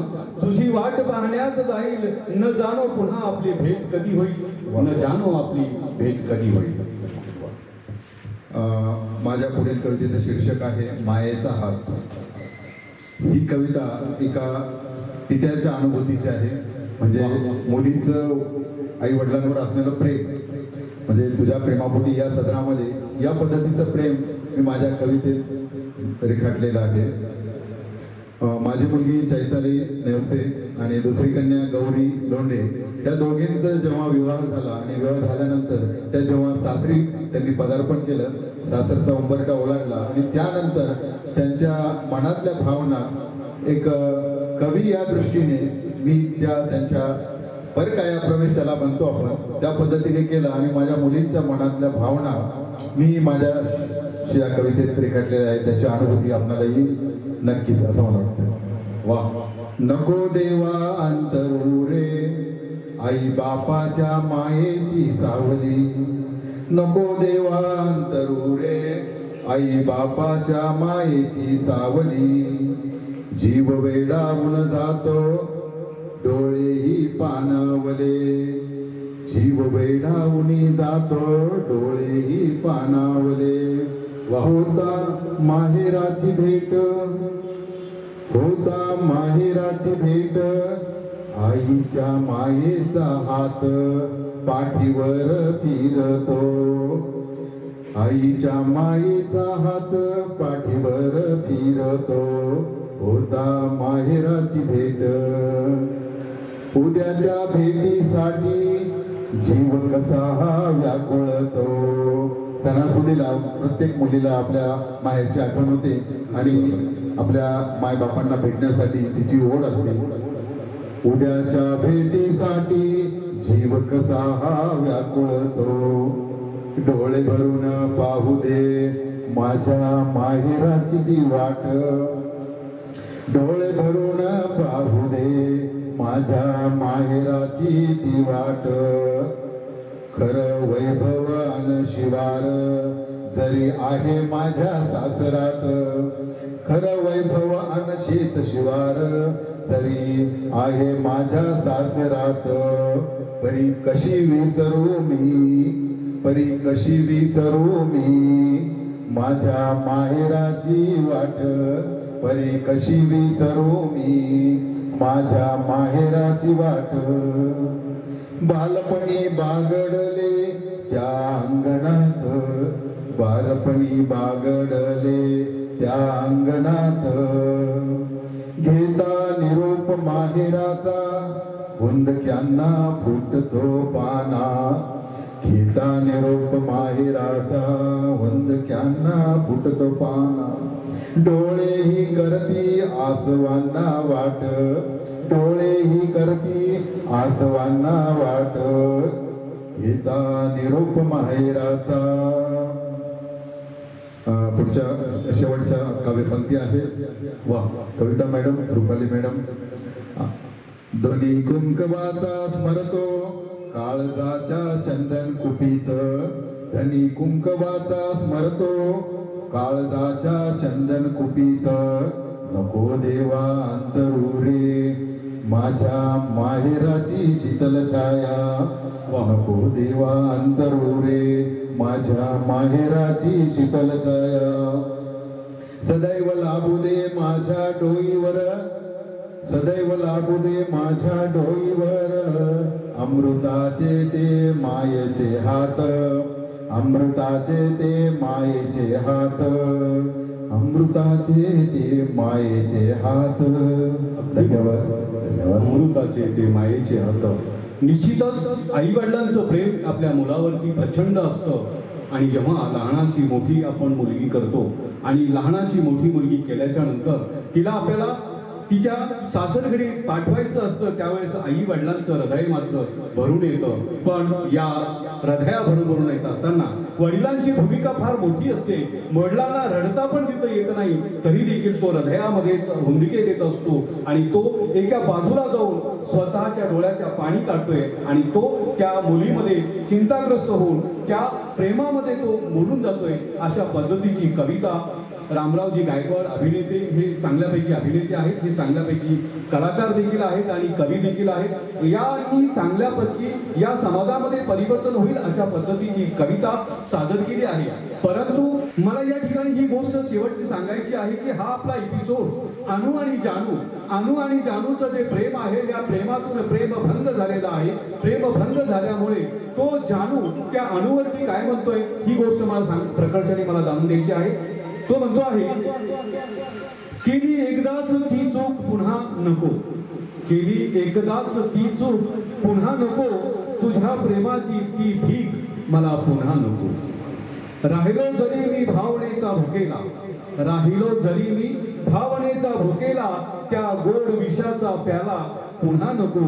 तुझी वाट पाहण्यात जाईल. न जाणो पुन्हा आपली भेट कधी होईल, न जाणो आपली भेट कधी होईल. माझ्या पुढील कवितेचं शीर्षक आहे मायेचा हात. ही कविता एका पित्याच्या अनुभूतीची आहे. म्हणजे मुलीचं आई वडिलांवर असलेलं प्रेम, म्हणजे तुझ्या प्रेमापोटी या सदरामध्ये या पद्धतीचं प्रेम मी माझ्या कवितेत रेखाटलेलं आहे. माझी मुलगी चैताली नेवसे आणि दुसरी कन्या गौरी लोंढे या दोघींचा जेव्हा विवाह झाला आणि विवाह झाल्यानंतर त्या जेव्हा सासरी त्यांनी पदार्पण केलं, सासरचा उंबरठा ओलांडला आणि त्यानंतर त्यांच्या मनातल्या भावना एक कवी या दृष्टीने मी त्यांच्या परकाया प्रवेशाला म्हणतो आपण त्या पद्धतीने केला आणि माझ्या मुलींच्या मनातल्या भावना मी माझ्या या कवितेत रेखाटलेल्या आहेत. त्याची अनुभूती आपल्यालाही नक्कीच असं मला वाटतं. वा. नको देवा अंतरू रे आई बापाच्या मायेची सावली, नको देवा अंतरू रे आई बापाच्या मायेची सावली. जीव वेडावून जातो डोळेही पानावले, जीव वेडावून जातो डोळेही पानावले. होता माहेराची भेट, होता माहेराची भेट, आईच्या मायेचा हात पाठीवर फिरतो, आईच्या मायेचा हात पाठीवर फिरतो, होता माहेराची भेट. उद्याच्या भेटीसाठी जीव कसा व्याकुळतो. सणासुदीला प्रत्येक मुलीला आपल्या माहेरची आठवण होते आणि आपल्या मायबापांना भेटण्यासाठी तिची ओढ असते. उद्याच्या भेटीसाठी जीव कसा व्याकुळतो, डोळे भरून पाहू दे माझ्या माहेराची ती वाट, डोळे भरून पाहू दे माझ्या माहेराची ती वाट. खरं वैभव अन शिवार जरी आहे माझ्या सासरात, खरं वैभव अन शेत शिवार जरी आहे माझ्या सासरात. परी कशी विसरू मी, परी कशी विसरू मी माझ्या माहेराची वाट, परी कशी विसरू मी माझ्या माहेराची वाट. बालपणी बागडले त्या अंगणात, बालपणी बागडले त्या अंगणात, घेता निरोप माहेराचा हुंदक्यांना फुटतो पाना, घेता निरोप माहेराचा हुंदक्यांना फुटतो पाना. डोळेही करती आसवांना वाट, डोळेही करती आसवांना वाट, घेता निरोप माहेराचा. पुढच्या शेवटच्या काव्यपंक्ती आहेत. वा, कविता मॅडम, रुपाली मॅडम. ध्वनी कुंकवाचा स्मरतो काळजाच्या चंदन कुपीत, ध्वनी कुंकवाचा स्मरतो काळजाच्या चंदन कुपीत. नको देवा अंतरुरे माझ्या माहेराची शीतल छाया, नको देवा अंतरुरे माझ्या माहेराची शीतल छाया. सदैव लाभू दे माझ्या डोईवर, सदैव लाभू दे माझ्या डोईवर अमृताचे ते मायेचे हात, अमृताचे ते मायेचे हात, अमृताचे ते मायेचे हात. धन्यवाद. धन्यवाद. अमृताचे ते मायेचे हात. निश्चितच आई वडिलांचं प्रेम आपल्या मुलावरती प्रचंड असतं आणि जेव्हा लहानाची मोठी आपण मुलगी करतो आणि लहानाची मोठी मुलगी केल्याच्या नंतर तिला आपल्याला तिच्या सासरघरी पाठवायचं असतं, त्यावेळेस आई वडिलांचं हृदय मात्र भरून येतं. पण या हृदया भरून येत असताना वडिलांची भूमिका फार मोठी असते. वडिलांना रडता पण तिथं येत नाही, तरी देखील तो हृदयामध्येच हुंदके देत असतो आणि तो एका बाजूला जाऊन स्वतःच्या डोळ्याच्या पाणी काढतोय आणि तो त्या मुलीमध्ये चिंताग्रस्त होऊन त्या प्रेमामध्ये तो मोडून जातोय. अशा पद्धतीची कविता रामरावजी गायकवाड अभिनेते हे चांगल्यापैकी अभिनेते आहेत, हे चांगल्यापैकी कलाकार देखील आहेत आणि कवी देखील आहेत. यांनी चांगल्यापैकी या समाजामध्ये परिवर्तन होईल अशा पद्धतीची कविता सादर केली आहे. परंतु मला या ठिकाणी ही गोष्ट शेवटची सांगायची आहे की हा आपला एपिसोड अनु आणि जानू, अनु आणि जानूचं जे प्रेम आहे, या प्रेमातून प्रेमभंग झालेला आहे. प्रेमभंग झाल्यामुळे तो जानू त्या अणूवरती काय म्हणतोय ही गोष्ट मला प्रकर्षाने मला जाणून द्यायची आहे. तो म्हणतो आहे, केली एकदाच ती चूक पुन्हा नको, केली एकदाच ती चूक पुन्हा नको, तुझ्या प्रेमाची ती भीक मला पुन्हा नको. राहिलो जरी मी भावनेचा भुकेला, राहिलो जरी मी भावनेचा भुकेला, त्या गोड विषाचा प्याला पुन्हा नको.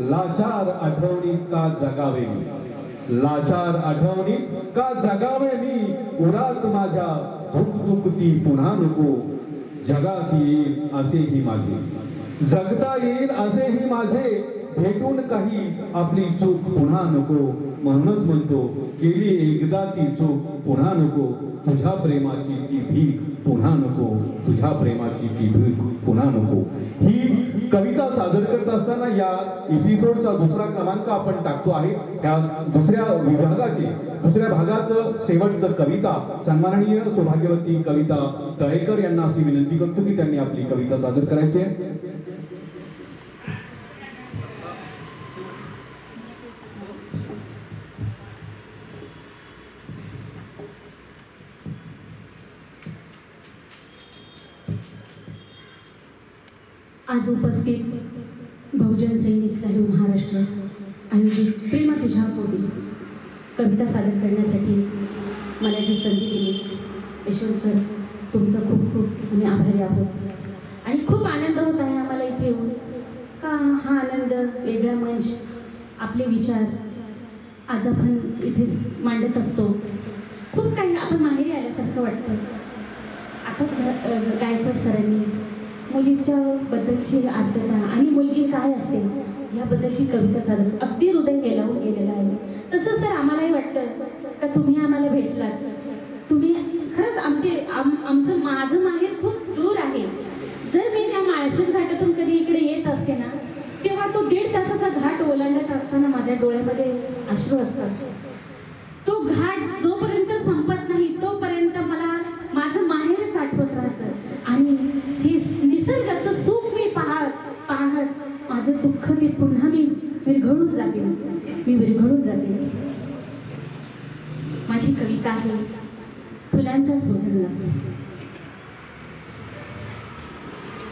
लाचार आठवणीत का जगावे मी, लाचार आठवणीत का जगावे मी, उरात माझ्या धुकधुकती पुन्हा नको. जगात येईल असेही माझे, जगता येईल असेही माझे, भेटून काही आपली चूक पुन्हा नको. म्हणूनच म्हणतो, केली एकदा ती चूक पुन्हा नको, तुझ्या प्रेमाची ती भीक पुन्हा नको, तुझ्या प्रेमाची ती भीक पुन्हा नको. ही कविता सादर करत असताना या एपिसोडचा दुसरा क्रमांक आपण टाकतो आहे. त्या दुसऱ्या विभागाचे दुसऱ्या भागाचं शेवटचं कविता सन्माननीय सौभाग्यवती कविता तळेकर यांना अशी विनंती करतो की त्यांनी आपली कविता सादर करायची आहे. आज उपस्थित बहुजन सैनिक लाईव्ह महाराष्ट्र आयोजित प्रेमा तुझ्या पोटी कविता सादर करण्यासाठी मला जी संधी दिली यशवंत सर, तुमचं खूप खूप आम्ही आभारी आहोत. आणि खूप आनंद होत आहे आम्हाला इथे येऊन. का हा आनंद, वेगळा मंच, आपले विचार आज आपण इथेच मांडत असतो. खूप काही आपण माहेरी आल्यासारखं वाटतं. आताच गायकवाड सरांनी मुलीच्या बद्दलची आर्द्रता आणि मुलगी काय असते याबद्दलची कविता सादर, अगदी हृदय गेलावून गेलेलं आहे. तसं सर आम्हालाही वाटतं का तुम्ही आम्हाला भेटलात. तुम्ही खरंच आमचं माझं माहेर खूप दूर आहे. जर मी त्या माळशेज घाटातून कधी इकडे येत असते ना, तेव्हा तो 1.5 तासाचा घाट ओलांडत असताना माझ्या डोळ्यामध्ये अश्रू असतात. तो घाट जोपर्यंत संपत नाही तोपर्यंत मला माझं माहेरच आठवत राहतं. आणि हे निसर्गाचं सुख मी पाहत माझं दुःख ते पुन्हा मी विरघळून जाते. माझी कविता आहे फुलांचा सुगंध.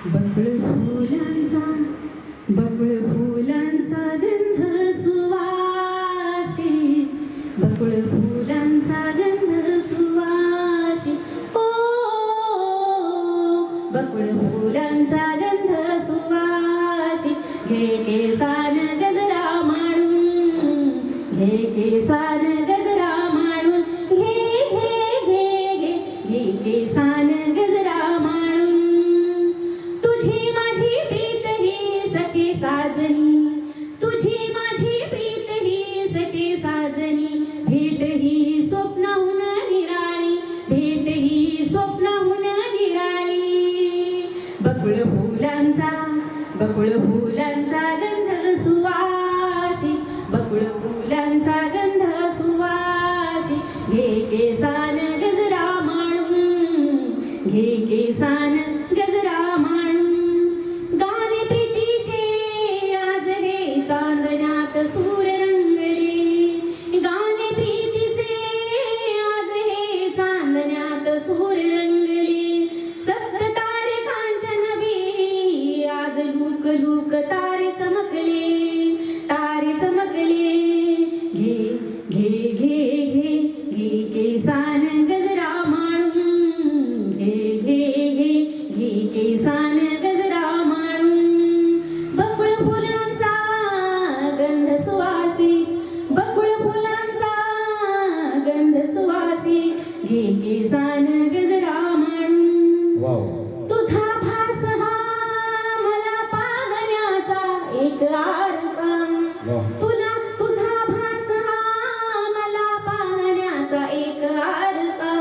बकुळ फुलांचा गंध सुवासी, बकुळ फुलांचा गंध सुवासी, ओ बकुळ फुलांचा गंध सुवासी. घे केसान गजरा माळून, घे केसान गजरा माळून, घे घे घे घे घे केसान गजरा माळून. तुझी माझी प्रीत ही सखे साजनी, तुझी माझी प्रीत ही सखे साजनी. भेट ही स्वप्नाहून निराळी, भेट ही स्वप्नाहून निराळी. बकुळ फुलांचा गंध सुवासी, बकुळ फुलांचा गंध सुवासी. घे केसान गजरा माळून, घे केसान गजरा माळून. गाणे प्रीतीचे आज हे चांदण्यात सूर रंगले, गाणे प्रीतीचे आज हे चांदण्यात सूर रंगले. सप्त तारकांच्या नभी आज लूक लूक तारे चमकले, तारे चमकले. घे घे घे घे घे केसान गजरा माळून, घे घे घे घे केसान गजरा माळून. बकुळ फुलांचा गंध सुवासी, बकुळ फुलांचा गंध सुवासी. घे केसान गजरा माळून. तुझा भास हा मला पाहण्याचा एक आरसा, तुझा भास हा मला पाहण्याचा एक आरसा.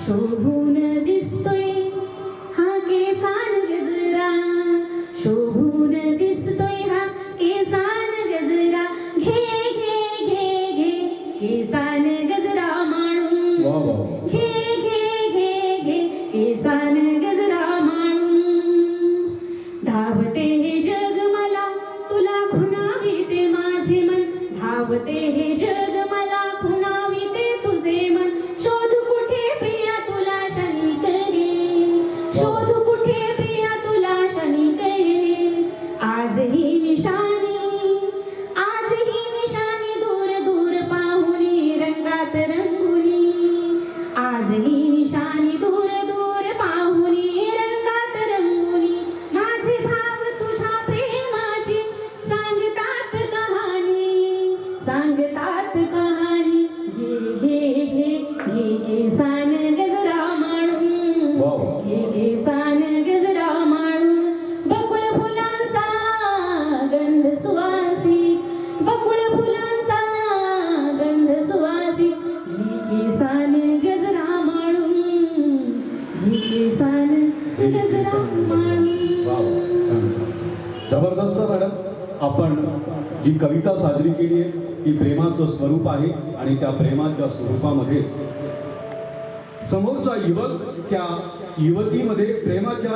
शोभून दिसतोय हा केसान गजरा, शोभून दिसतोय हा केसान गजरा. घे घे घे घे केसान गजरा माळून, घे घे घे घे केसान गजरा माळून. धावते हे जग मला तुला खुणाविते माझे मन, धावते हे जग मला खुणाविते तुझे मन. शोध कुठे प्रिया तुला क्षणिक रे, शोध कुठे प्रिया तुला क्षणिक रे. आज ही निशाणी दूर दूर पाहुनी रंगात रंगुनी. आज ही निशाणी दूर दूर पाहुनी रंगात रंगुनी. माझे भाव तुझ्या प्रेमाची सांगतात कहाणी, सांगतात कहाणी. घे घे घे घे केसान गजरा माळून, घे केसान गजरा माळून. बकुळ फुलांचा गंध सुवासी, बकुळ फुलांचा गंध सुवासी. घे केसान गजरा माळून, घे केसान गजरा माळून. जबरदस्त मॅडम, आपण जी कविता साजरी केली आहे ती प्रेमाचं स्वरूप आहे. आणि त्या प्रेमाच्या स्वरूपामध्येच समोरचा युवक त्या युवतीमध्ये प्रेमाच्या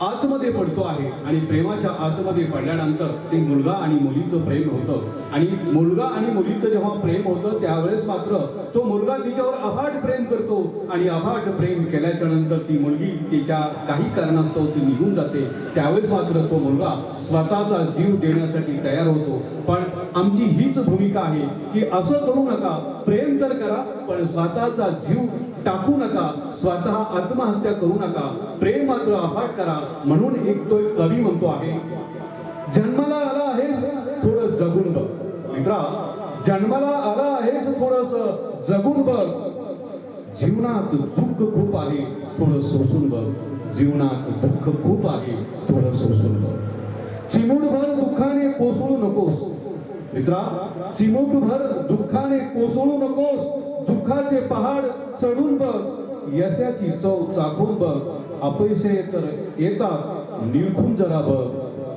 आतमध्ये पडतो आहे आणि प्रेमाच्या आतमध्ये पडल्यानंतर ते मुलगा आणि मुलीचं प्रेम होतं आणि मुलगा आणि मुलीचं जेव्हा प्रेम होतं त्यावेळेस मात्र तो मुलगा तिच्यावर अफाट प्रेम करतो आणि अफाट प्रेम केल्याच्या नंतर ती मुलगी तिच्या काही कारणास्तव ती निघून जाते. त्यावेळेस मात्र तो मुलगा स्वतःचा जीव देण्यासाठी तयार होतो. पण आमची हीच भूमिका आहे की असं करू नका, प्रेम तर करा पण स्वतःचा जीव टाकू नका, स्वतः आत्महत्या करू नका, प्रेम मात्र अफाट करा. म्हणून तो एक कवी म्हणतो आहे, जन्माला आला आहेस थोडं जगून बघ. मित्रा, जन्माला आला आहेस थोडस जगून बघ. जीवनात दुःख खूप आहे थोडं सोसून बघ. जीवनात दुःख खूप आहे थोडं सोसून बघ. चिमूटभर दुःखाने कोसळू नकोस. मित्रा, चिमूटभर दुःखाने कोसळू नकोस. दुःखाचे पहाड चढून बघ. यशाची चव चाखून बघ. अपयशे तर येतात, निरखून जरा बघ.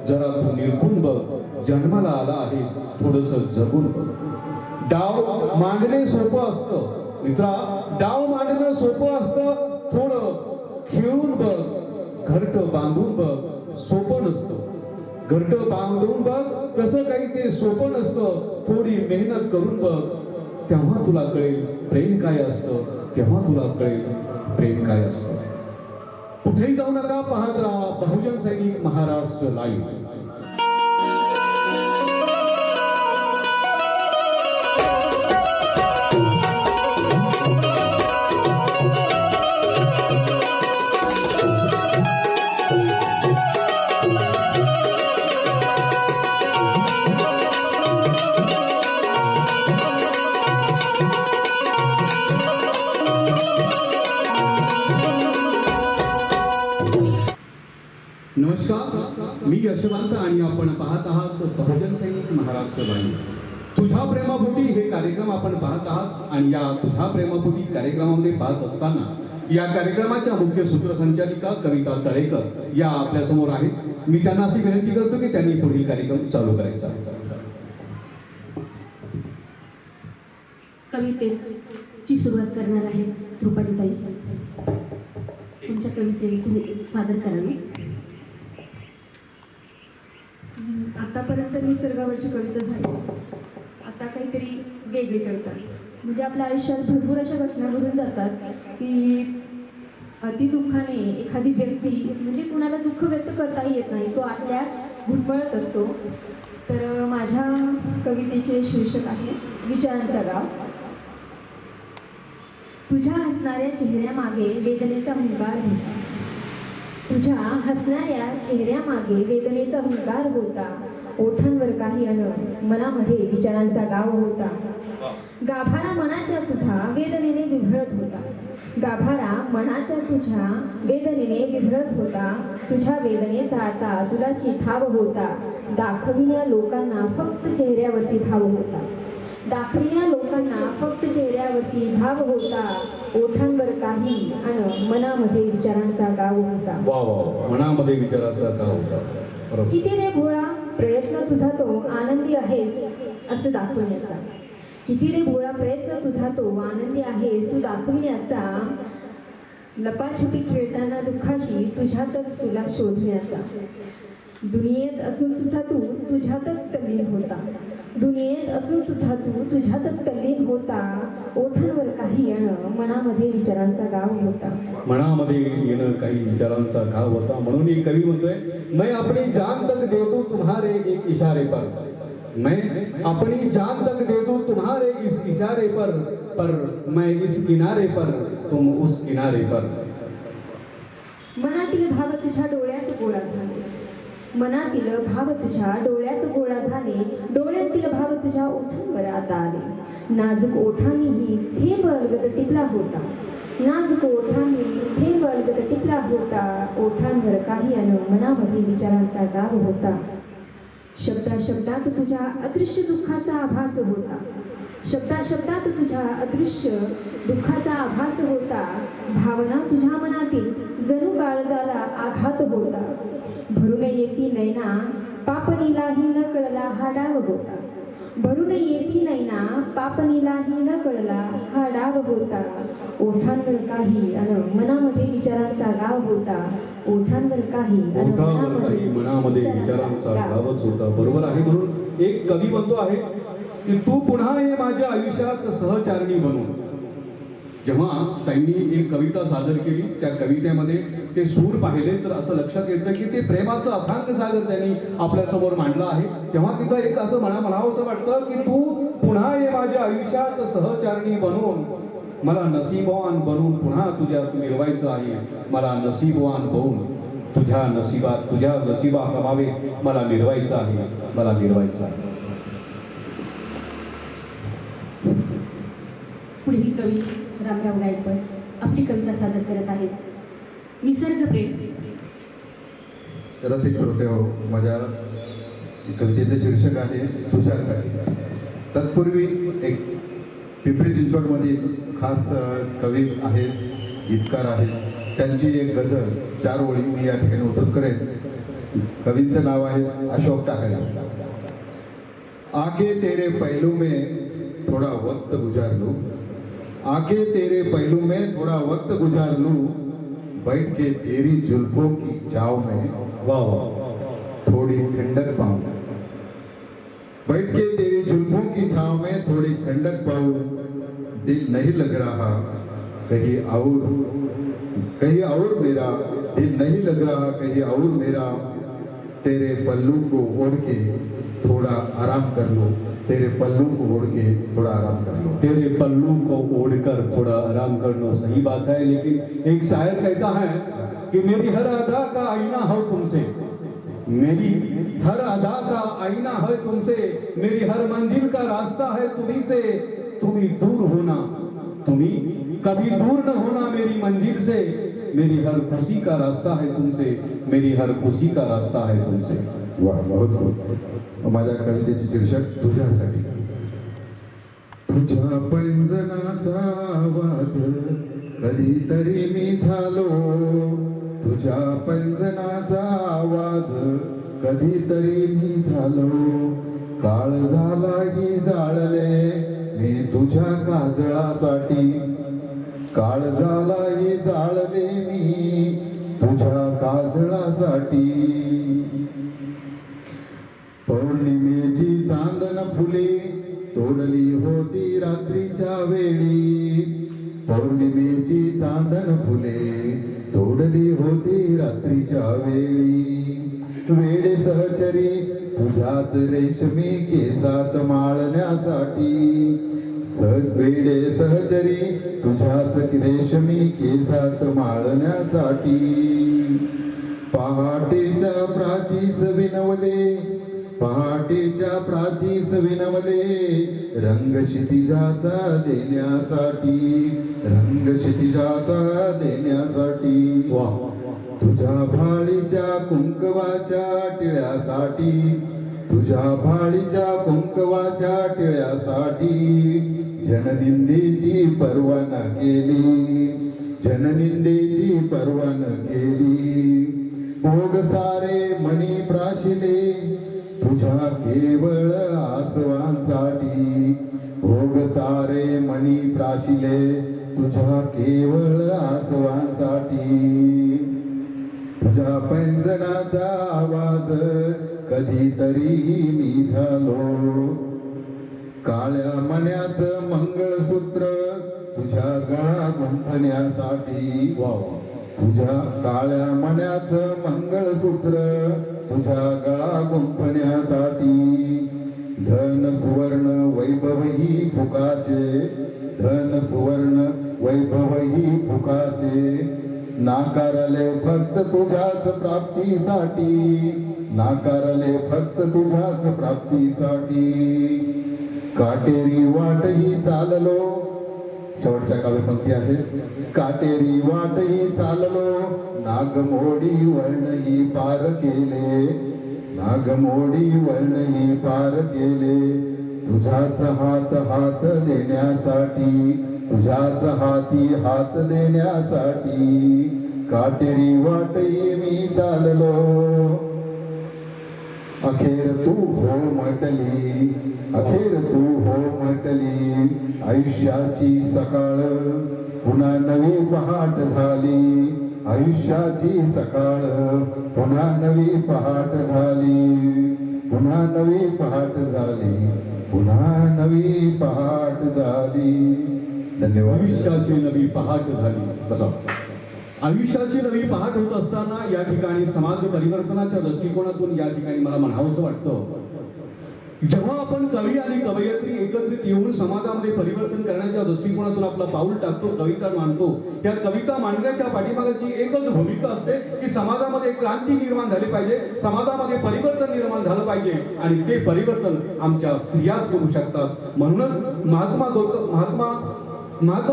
जरा तू निरखून बघ. जन्माला आला आहेस थोडस जगून बघ. डाव मांडणे सोपं असतं. मित्रा, डाव मांडणं सोपं असतं. थोडं खेळून बघ. घरट बांधून बघ. सोपं नसतं. घरट बांधून बघ, कसं काही ते सोपं नसतं. थोडी मेहनत करून बघ. तेव्हा तुला कळेल प्रेम काय असतं. तेव्हा तुला कळेल प्रेम काय असतं. कुठेही जाऊ नका, पाहत राहा बहुजन सैनिक महाराष्ट्र लाईव्ह. नमस्कार, मी यशवंत आणि आपण पाहत आहात बहुजन सैनिक महाराष्ट्र लाईव्ह. तुझ्या प्रेमापोटी हे कार्यक्रम आपण पाहत आहात आणि या तुझ्या प्रेमापोटी कार्यक्रमामध्ये पाहत असताना या कार्यक्रमाच्या मुख्य सूत्रसंचालिका कविता तळेकर या आपल्या समोर आहेत. मी त्यांना अशी विनंती करतो की त्यांनी पुढील कार्यक्रम चालू करायचा. कवितेची सुरुवात करणार आहेत ध्रुपदीताई. तुमच्या कविते सादर करावी. आतापर्यंत निसर्गावरची कविता झाली, आता काहीतरी वेगळी कविता. म्हणजे आपल्या आयुष्यात भरपूर अशा घटना घडून जातात की अतिदुःखाने एखादी व्यक्ती, म्हणजे कुणाला दुःख व्यक्त करताही येत नाही, तो आतल्यात घुटमळत असतो. तर माझ्या कवितेचे शीर्षक आहे विचारांचा गाव. तुझ्या हसणाऱ्या चेहऱ्यामागे वेदनेचा हुंकार होता. तुझ्या हसणाऱ्या चेहऱ्यामागे वेदनेचा हुंकार होता. ओठांवर काही अन मनामध्ये विचारांचा गाव होता. गाभारा मनाच्या तुझा वेदनेने विभळत होता. गाभारा मनाच्या तुझ्या वेदनेने विभळत होता. तुझ्या वेदनेचा आता तुलाची ठाव होता. दाखविण्या लोकांना फक्त चेहऱ्यावरती भाव होता. दाखविण्या लोकांना फक्त चेहऱ्यावरती भाव होता. ओठांवर काही आणि मनामध्ये विचारांचा गाव होता. वा वा, मनामध्ये विचारांचा गाव होता. किती रे भोळा प्रयत्न तुझा तो आनंदी आहेस असं दाखवण्याचा. किती रे भोळा प्रयत्न तुझा तो आनंदी आहेस तू दाखविण्याचा. लपाछपी खेळताना दुःखाशी तुझ्यातच तुला शोधण्याचा. दुनियेत असून सुद्धा तू तुझ्यातच तल्लीन होता. दुनियेत असून सुद्धा तू तुझ्यातच तल्लीन होता. ओठांवर काही येणं मनामध्ये विचारांचा गाव होता. मनामध्ये येणं काही विचारांचा गाव होता. म्हणून एक कवी म्हणतोय, मैं अपनी जान तक दे दूं तुम्हारे एक इशारे पर. मैं अपनी जान तक दे दूं तुम्हारे इस इशारे पर मैं इस किनारे पर तुम उस किनारे पर. मनातील भाव तुझ्या डोळ्यात गोळा झाले. मनातील भाव तुझ्या डोळ्यात गोळा झाले. डोळ्यातील भाव तुझ्या ओठांवर आता आले. नाजूक ओठांनीही थेंब अलगद टिपला होता. नाजूक ओठांनी थेंब अलगद टिपला होता. ओठांवर काही अन मनामध्ये विचारांचा गाव होता. शब्दात तुझ्या अदृश्य दुःखाचा आभास होता. शब्दात तुझ्या अदृश्य दुःखाचा आभास होता. भावना तुझ्या मनातील जणू काळजाला आघात होता. भरून येती नैना पापणीलाही न कळला हा डाव होता. भरून येती नैना पापनीलाही न कळला हा डाव होता ओठांवर काही अन मनामध्ये विचारांचा गाव होता ओठांवर काही अन ओठावर काही मनामध्ये विचारांचा गावच होता. बरोबर आहे. म्हणून एक कवी म्हणतो आहे की तू पुन्हा ये माझ्या आयुष्यात सहचारणी बनून. जेव्हा त्यांनी एक कविता सादर केली त्या कवितेमध्ये ते सूर पाहिले तर असं लक्षात येतं की ते प्रेमाचं अथांग सागर त्यांनी आपल्या समोर मांडलं आहे. तेव्हा तिथं एक असं म्हणावंसं वाटतं की तू पुन्हा ये माझ्या आयुष्यात सहचारणी बनून मला नसीबवान बनून पुन्हा तुझ्यात मिरवायचं आहे. मला नसीबवान बनून तुझ्या नशिबा कमावे मला मिरवायचं आहे. मला मिरवायचं आहे. पुढील कवी रामराव गायकवाड आपली कविता सादर करत आहेत. निसर्ग प्रेम. रसिक श्रोते हो, माझ्या कवितेचे शीर्षक आहे तुझ्यासाठी. तत्पूर्वी एक पिंपरी चिंचवडमधील खास कवी आहेत, गीतकार आहेत, त्यांची एक गझल 4 ओळी मी या ठिकाणी उद्धृत करेन. कवींचं नाव आहे अशोक टाकळे. आके तेरे पहलू में थोड़ा वक्त गुजार लूं, आके तेरे पहलू में थोड़ा वक्त गुजार लूं, बैठ के तेरी जुल्फों की छाव में वाह वाह थोड़ी ठंडक पाऊं, बैठ के तेरी जुल्फों की छाव में थोड़ी ठंडक पाऊं, दिल नहीं लग रहा कहीं और मेरा दिल नहीं लग रहा कहीं और मेरा, तेरे पल्लू को ओढ़ के थोड़ा आराम कर लो, तेरे पल्लू को ओढ़ के थोड़ा आराम कर लो. तेरे पल्लू को ओढ़कर थोड़ा आराम कर लो. सही बात है. लेकिन एक शायर कहता है कि मेरी हर अदा का आईना हो तुमसे, मेरी हर अदा का आईना है तुमसे, मेरी हर मंजिल का रास्ता है तुम्ही से, तुम्ही दूर होना, तुम्ही कभी दूर न होना मेरी मंजिल से, मेरी हर खुशी का रास्ता है तुमसे, मेरी हर खुशी का रास्ता है तुमसे. वाह, बहुत खूप. माझ्या कवितेचे शीर्षक तुझ्यासाठी. तुझ्या पैंजणाचा आवाज कधीतरी मी झालो, तुझ्या पैंजणाचा आवाज कधीतरी मी झालो, काळ झालाही जाळले मी तुझ्या काजळासाठी, काळ झालाही जाळले मी तुझ्या काजळासाठी. पौर्णिमेची चांदन फुले तोडली होती रात्रीच्या वेळी, पौर्णिमेची चांदन फुले तोडली होती रात्रीच्या वेळी, वेडे सहचरी तुझ्याच रेशमी केसात माळण्यासाठी, वेडे सहचरी तुझ्याच रेशमी केसात माळण्यासाठी, पहाटेच्या प्राचीस विनवले, पहाटेच्या प्राचीस विनवले, रंग क्षितिजाचा देण्यासाठी, रंग क्षितिजाचा देण्यासाठी, तुझ्या भाळीच्या कुंकवाच्या टिळ्यासाठी, तुझ्या भाळीच्या कुंकवाच्या टिळ्यासाठी, जननिंदेची पर्वा न केली, जननिंदेची पर्वा न केली, भोग सारे मणी प्राशिले तुझ्या केवळ आसवांसाठी, भोग सारे मणी प्राशिले तुझ्या केवळ आसवांसाठी, तुझ्या पैंजणाचा आवाज कधीतरी मी झालो, काळ्या मण्याचं मंगळसूत्र तुझ्या गळा गुंफण्यासाठी, तुझ्या काळ्या मण्याचं मंगळसूत्र तुझ्या गळा गुंफण्यासाठी, धन सुवर्ण वैभव ही फुकाचे, धन सुवर्ण वैभव ही फुकाचे, नाकारले फक्त तुझ्याच प्राप्तीसाठी, नाकारले फक्त तुझ्याच प्राप्तीसाठी, काटेरी वाटही चाललो, शेवटच्या काव्यपंक्ती आहेत, काटेरी वाटही चाललो, नागमोडी वळणही पार केले, नागमोडी वळणही पार केले, तुझ्याच हात हात देण्यासाठी, तुझ्याच हाती हात देण्यासाठी, काटेरी वाटही मी चाललो, अखेर तू हो म्हटली, अखेर तू हो म्हटली, आयुष्याची सकाळ पुन्हा नवी पहाट झाली, आयुष्याची सकाळ पुन्हा नवी पहाट झाली, पुन्हा नवी पहाट झाली, पुन्हा नवी पहाट झाली. धन्यवाद. आयुष्याची नवी पहाट झाली. बसा. आयुष्याची नवी पहाट होत असताना या ठिकाणी समाज परिवर्तनाच्या दृष्टिकोनातून या ठिकाणी मला म्हणावंसं वाटतं, जेव्हा आपण कवी आणि कवयित्री एकत्रित येऊन समाजामध्ये परिवर्तन करण्याच्या दृष्टिकोनातून आपला पाऊल टाकतो, कविता मांडतो, या कविता मांडण्याच्या पाठीमागची एकच भूमिका असते की समाजामध्ये क्रांती निर्माण झाली पाहिजे, समाजामध्ये परिवर्तन निर्माण झालं पाहिजे आणि ते परिवर्तन आमच्या स्त्रियाच करू शकतात. म्हणूनच महात्मा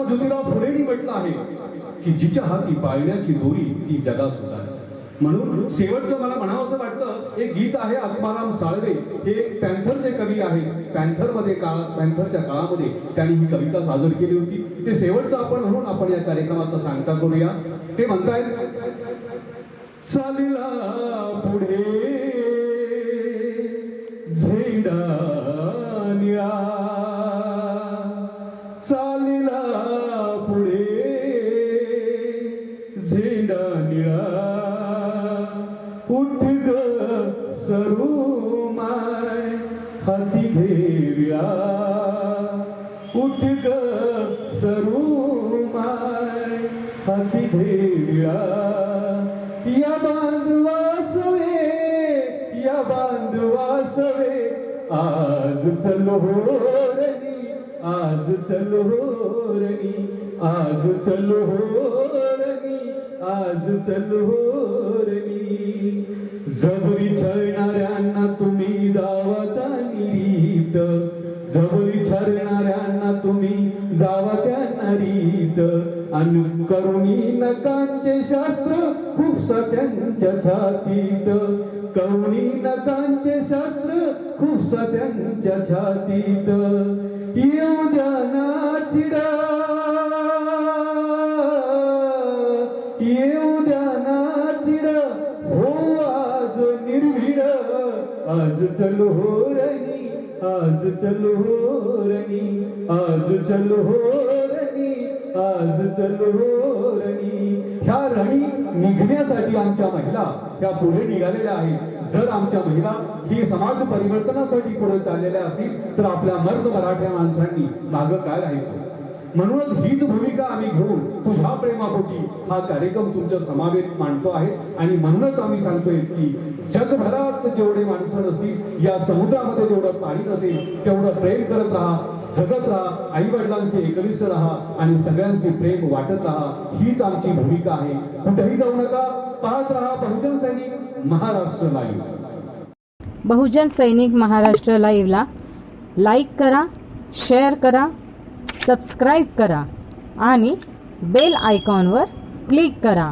ज्योतिराव फुलेंनी म्हटलं आहे की जिच्या हाती पाळण्याची दोरी ती जगास होता. म्हणून शेवटचं मला म्हणावंसं वाटतं, एक गीत आहे आत्माराम साळवे, हे पॅन्थरचे कवी आहेत. पॅन्थरच्या काळामध्ये त्यांनी ही कविता सादर केली होती. ते शेवटचं आपण म्हणून आपण या कार्यक्रमाचा सांगता करूया. ते म्हणतायत, चालीला पुढे झेंडा निळा, चालीला पुढे झेंडा निळा, उठ ग सरू माय हाती घेऊया, उठ ग सरू माय हाती घेऊया, या बांधवासवे, या बांधवासवे, आज चलो होरणी, आज चलो होरणी, आज चलो होरणी, आज चलो होरणी. जबरी छळणाऱ्यांना तुम्ही दावाचा निरीत, जबरी छळणाऱ्यांना तुम्ही जावा त्या नरीत, अनुकरुणी नकांचे शास्त्र खुपसा त्यांच्या छातीत, करुणी नकांचे शास्त्र खुपसा त्यांच्या छातीत. येऊ द्या नाचिडा, येऊ द्या नाचिडा, हो आज निर्भीड, आज चलो होरणी, आज चलो होरणी, आज चलो होरणी, आज चलो होरणी. ह्या रणी निघण्यासाठी आमच्या महिला ह्या पुढे निघालेल्या आहेत. जर आमच्या महिला ही समाज परिवर्तनासाठी पुढे चाललेल्या असतील तर आपल्या मर्द मराठ्या माणसांनी मागं काय राहायचं. म्हणूनच हीच भूमिका आम्ही घेऊन तुझ्या प्रेमापोटी हा कार्यक्रम तुमच्या समावेत मांडतो आहे. आणि म्हणूनच आम्ही सांगतोय की जगभरात जेवढे माणसं नसतील, या समुद्रामध्ये जेवढं पाणी नसेल तेवढं प्रेम करत राहा, जगत राहा, आई वडिलांचे एकनिष्ठ राहा आणि सगळ्यांचे प्रेम वाटत राहा. हीच आमची भूमिका आहे. कुठेही जाऊ नका, पाहत राहा बहुजन सैनिक महाराष्ट्र लाईव्ह. बहुजन सैनिक महाराष्ट्र लाईव्हला लाईक करा, शेअर करा, सबस्क्राईब करा आणि बेल आयकॉनवर क्लिक करा.